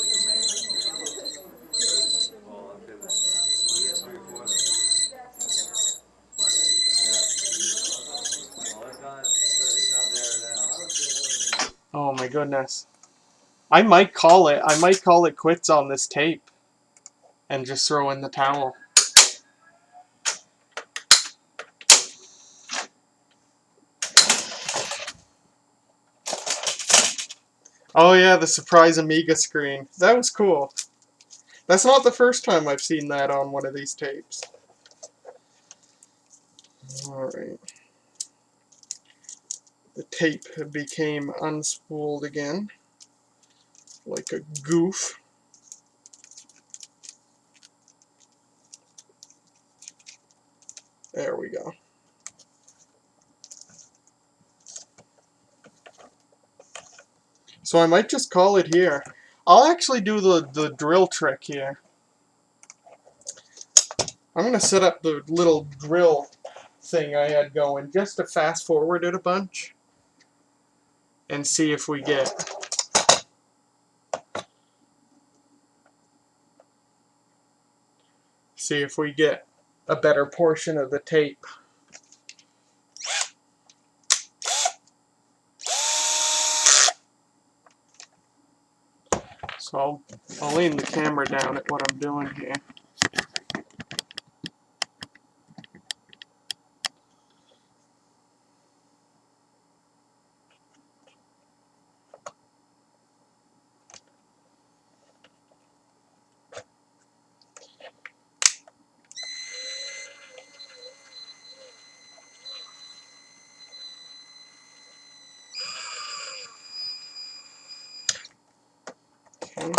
Oh my goodness. I might call it quits on this tape and just throw in the towel. Oh yeah, the surprise Amiga screen. That was cool. That's not the first time I've seen that on one of these tapes. Alright. The tape became unspooled again, like a goof. There we go. So I might just call it here. I'll actually do the drill trick here. I'm going to set up the little drill thing I had going just to fast forward it a bunch and see if we get a better portion of the tape. So I'll aim the camera down at what I'm doing here. Okay.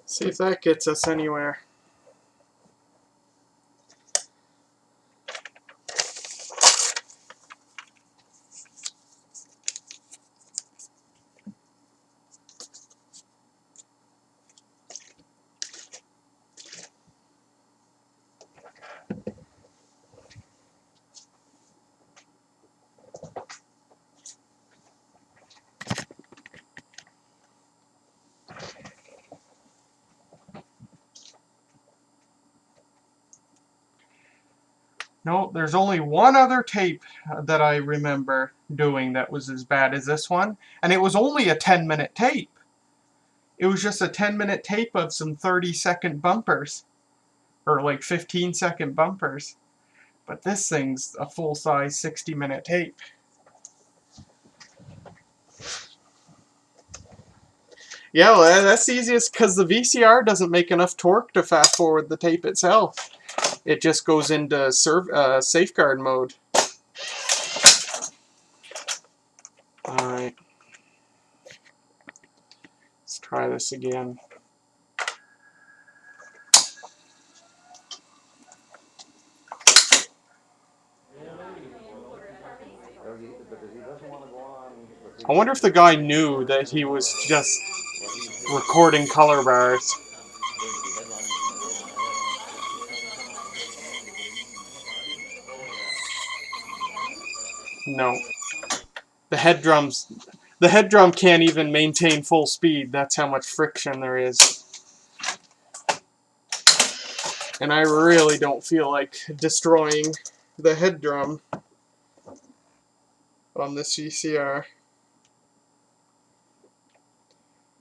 See if that gets us anywhere. No, there's only one other tape that I remember doing that was as bad as this one, and it was only a 10-minute tape. It was just a 10-minute tape of some 30-second bumpers, or like 15-second bumpers. But this thing's a full-size 60-minute tape. Yeah, well, that's the easiest because the VCR doesn't make enough torque to fast forward the tape itself. It just goes into safeguard mode. Alright. Let's try this again. I wonder if the guy knew that he was just recording color bars. No. The head drum can't even maintain full speed. That's how much friction there is. And I really don't feel like destroying the head drum on this VCR.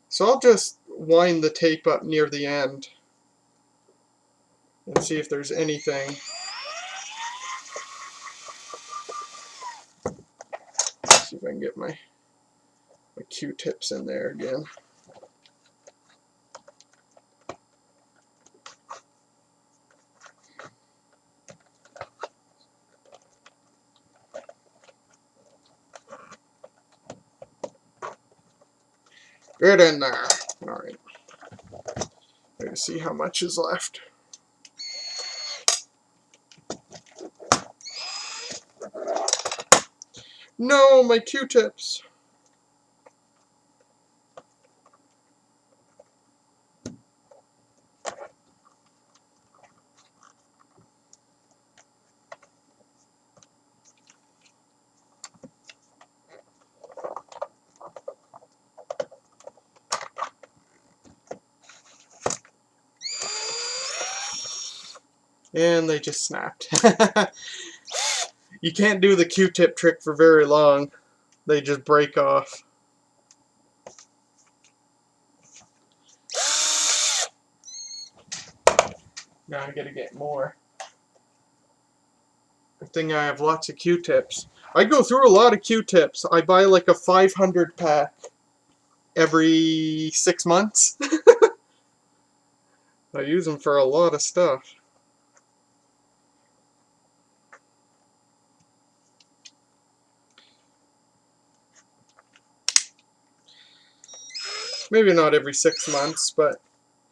So I'll just wind the tape up near the end and see if there's anything. See if I can get my Q-tips in there again. Get in there. Alright. Let's see how much is left. No, my Q-tips. And they just snapped. You can't do the Q-tip trick for very long. They just break off. Now I gotta get more. Good thing I have lots of Q-tips. I go through a lot of Q-tips. I buy like a 500 pack every 6 months. I use them for a lot of stuff. Maybe not every 6 months, but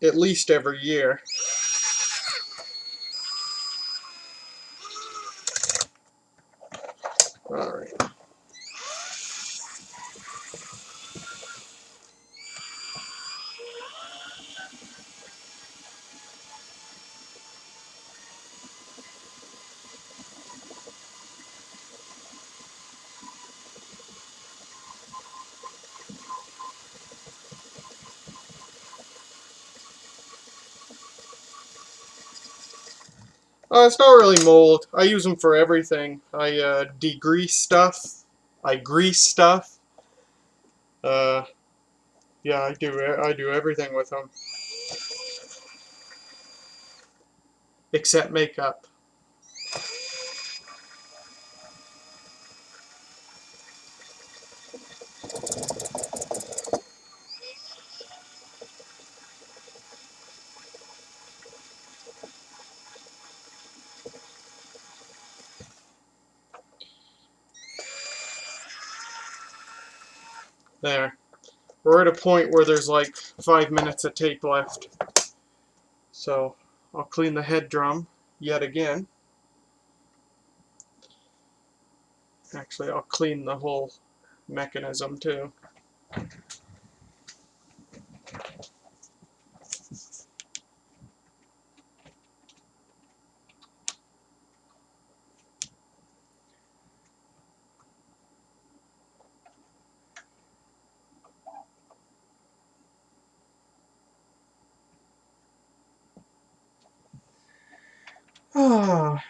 at least every year. Alright. It's not really mold. I use them for everything. I degrease stuff. I grease stuff. Yeah, I do everything with them. Except makeup. There. We're at a point where there's like 5 minutes of tape left. So, I'll clean the head drum yet again. Actually, I'll clean the whole mechanism too. Ah.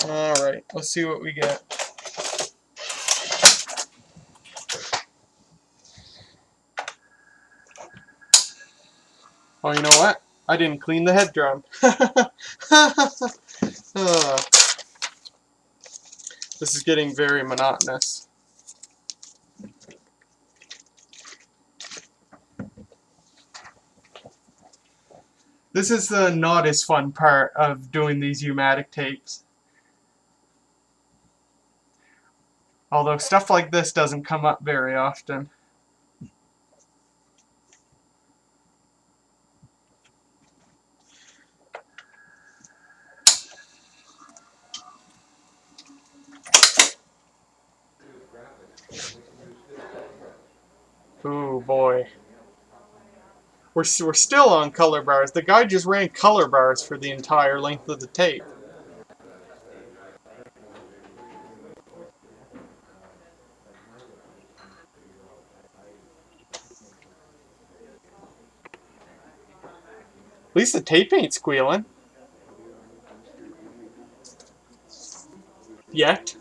Alright, let's see what we get. Oh, you know what? I didn't clean the head drum. This is getting very monotonous. This is the not as fun part of doing these U-Matic tapes. Although stuff like this doesn't come up very often. Ooh, boy. We're still on color bars. The guy just ran color bars for the entire length of the tape. At least the tape ain't squealing. Yet.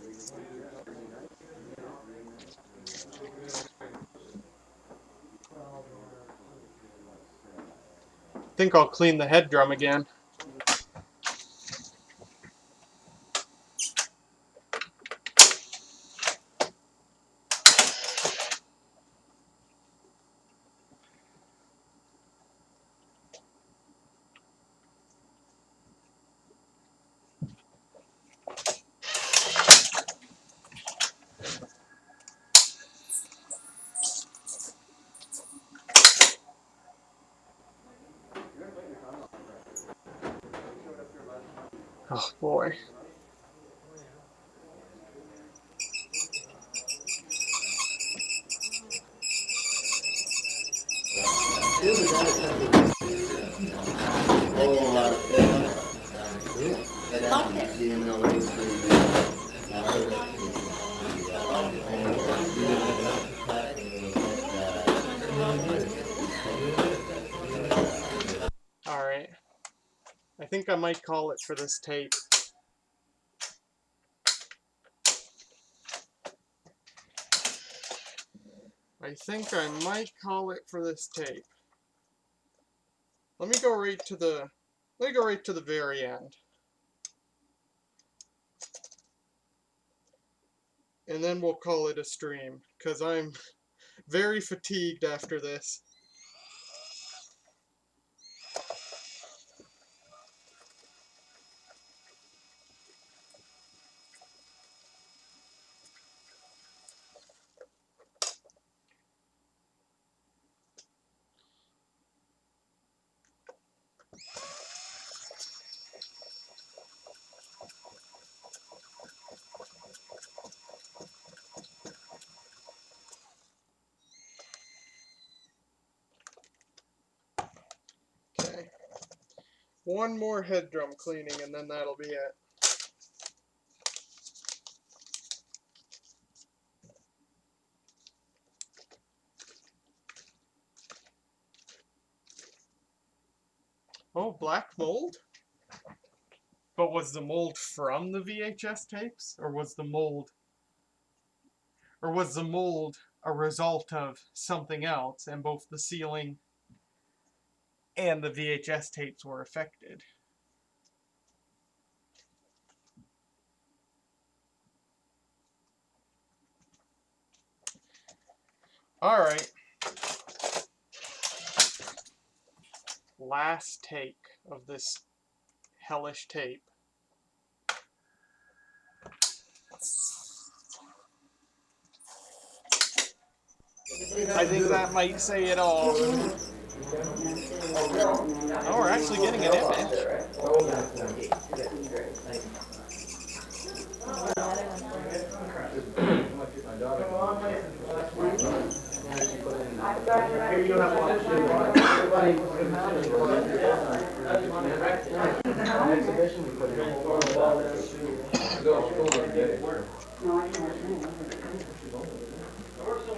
I think I'll clean the head drum again. Oh boy. Alright. I think I might call it for this tape. I think I might call it for this tape. Let me go right to the very end. And then we'll call it a stream, because I'm very fatigued after this. Okay. One more head drum cleaning and then that'll be it. Oh, black mold? But was the mold from the VHS tapes? Or was the mold a result of something else and both the sealing and the VHS tapes were affected? Alright. Last take of this hellish tape. I think that might say it all. Oh, we're actually getting an image.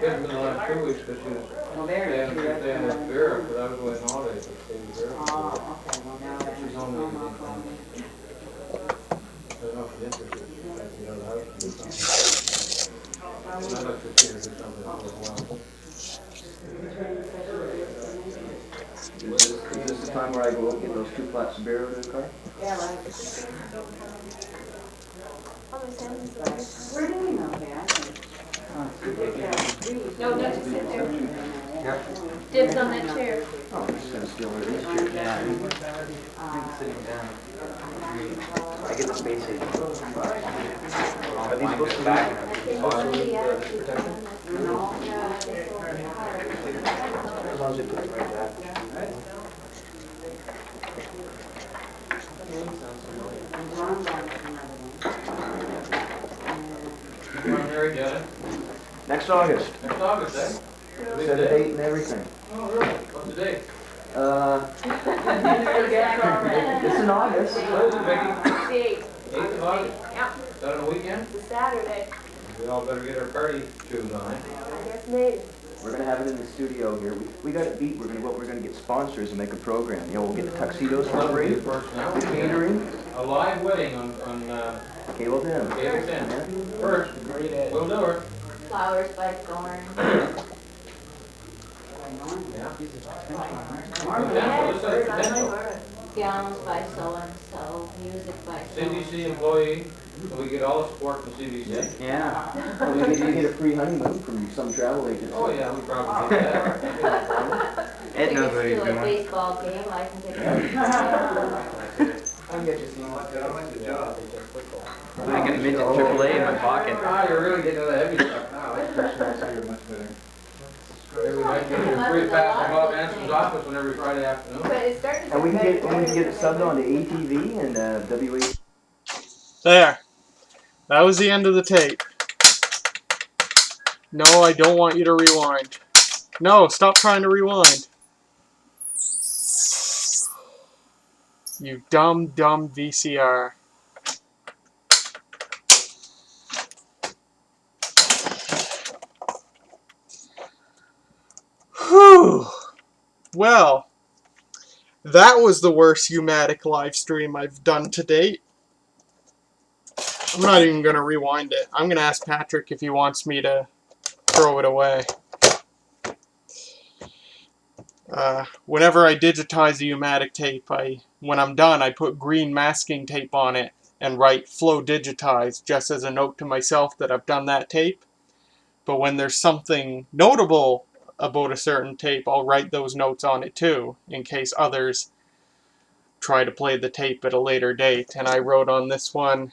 Kids been the last 2 weeks because she was staying with Vera, because I was away on holidays, so stayed with Vera. She's on the I don't know if she's interested. She's out of the house. I'd like to see her do something worthwhile. Is this the time where I go and get those 2 flats of beer out of the car? Yeah, right. We're doing okay, I think. No, no, just sit there. Dibs on that chair. Oh, I'm just gonna steal one of these chairs. Yeah. Sitting down. I get the space age. Are these supposed to Back. as long as you put it right back. You want to marry Janet? Next August. Next August, eh? Set a date and everything. Oh, really? What's the date? It's in August. What is it, Becky? 8th. 8th of August? Yeah, Is that on a weekend? it's a Saturday. We all better get our party shoes on, eh? I guess maybe. We're gonna have it in the studio here. We got it beat. We're gonna get sponsors and make a program. You know, we'll get the tuxedos for That'll be free. the first now. The catering. A live wedding on Cable 10. Cable 10. First, we'll do it. Flowers by Thorn. Yeah. Gowns by so-and-so, music by CDC so-and-so. employee, so we get all the support from CDC. Yeah. Well, you get a free honeymoon from some travel agency. Oh, yeah, we probably get that. Ed knows what he's Tickets to a doing. baseball game, I can take it. I'll get you some. I like the job. I got a midget AAA in my pocket. Ah, you're really getting to the heavy stuff now. Maybe we might get a free pass to Bob Anson's office on every Friday afternoon. But it's starting to. And we can get it subbed on to ATV and WA. There. That was the end of the tape. No, I don't want you to rewind. No, stop trying to rewind. You dumb, dumb VCR. Whew. Well, that was the worst U-Matic live stream I've done to date. I'm not even going to rewind it. I'm going to ask Patrick if he wants me to throw it away. Whenever I digitize a U-Matic tape, when I'm done, I put green masking tape on it and write flow digitized just as a note to myself that I've done that tape. But when there's something notable about a certain tape, I'll write those notes on it too, in case others try to play the tape at a later date. And I wrote on this one,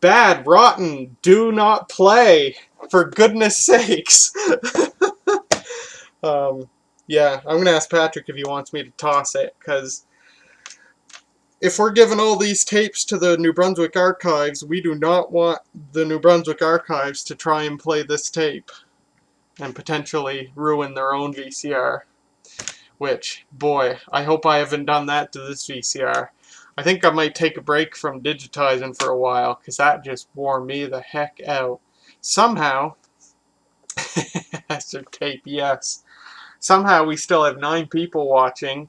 bad, rotten, do not play, for goodness sakes. Yeah, I'm going to ask Patrick if he wants me to toss it, because if we're giving all these tapes to the New Brunswick Archives, we do not want the New Brunswick Archives to try and play this tape and potentially ruin their own VCR. Which, boy, I hope I haven't done that to this VCR. I think I might take a break from digitizing for a while, because that just wore me the heck out. Somehow, that's a tape, yes. Somehow we still have 9 people watching.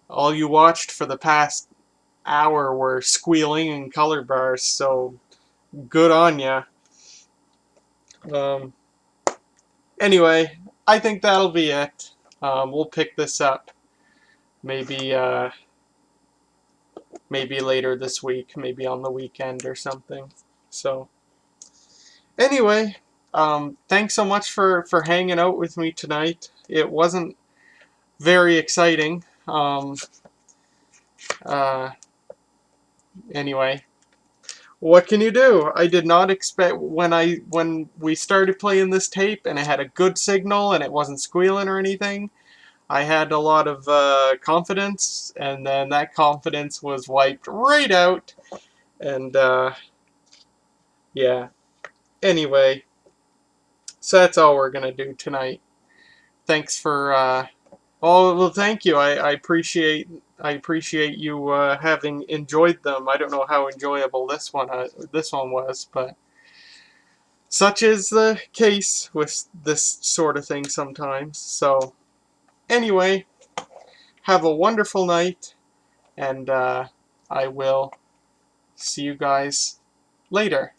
All you watched for the past hour were squealing and color bars, so good on ya. Anyway, I think that'll be it. We'll pick this up maybe maybe later this week, maybe on the weekend or something. So anyway, thanks so much for hanging out with me tonight. It wasn't very exciting. Anyway, what can you do? I did not expect when we started playing this tape and it had a good signal and it wasn't squealing or anything. I had a lot of confidence, and then that confidence was wiped right out. And yeah. Anyway, so that's all we're gonna do tonight. Thanks for oh, well, thank you. I appreciate you having enjoyed them. I don't know how enjoyable this one was, but such is the case with this sort of thing sometimes. So anyway, have a wonderful night, and I will see you guys later.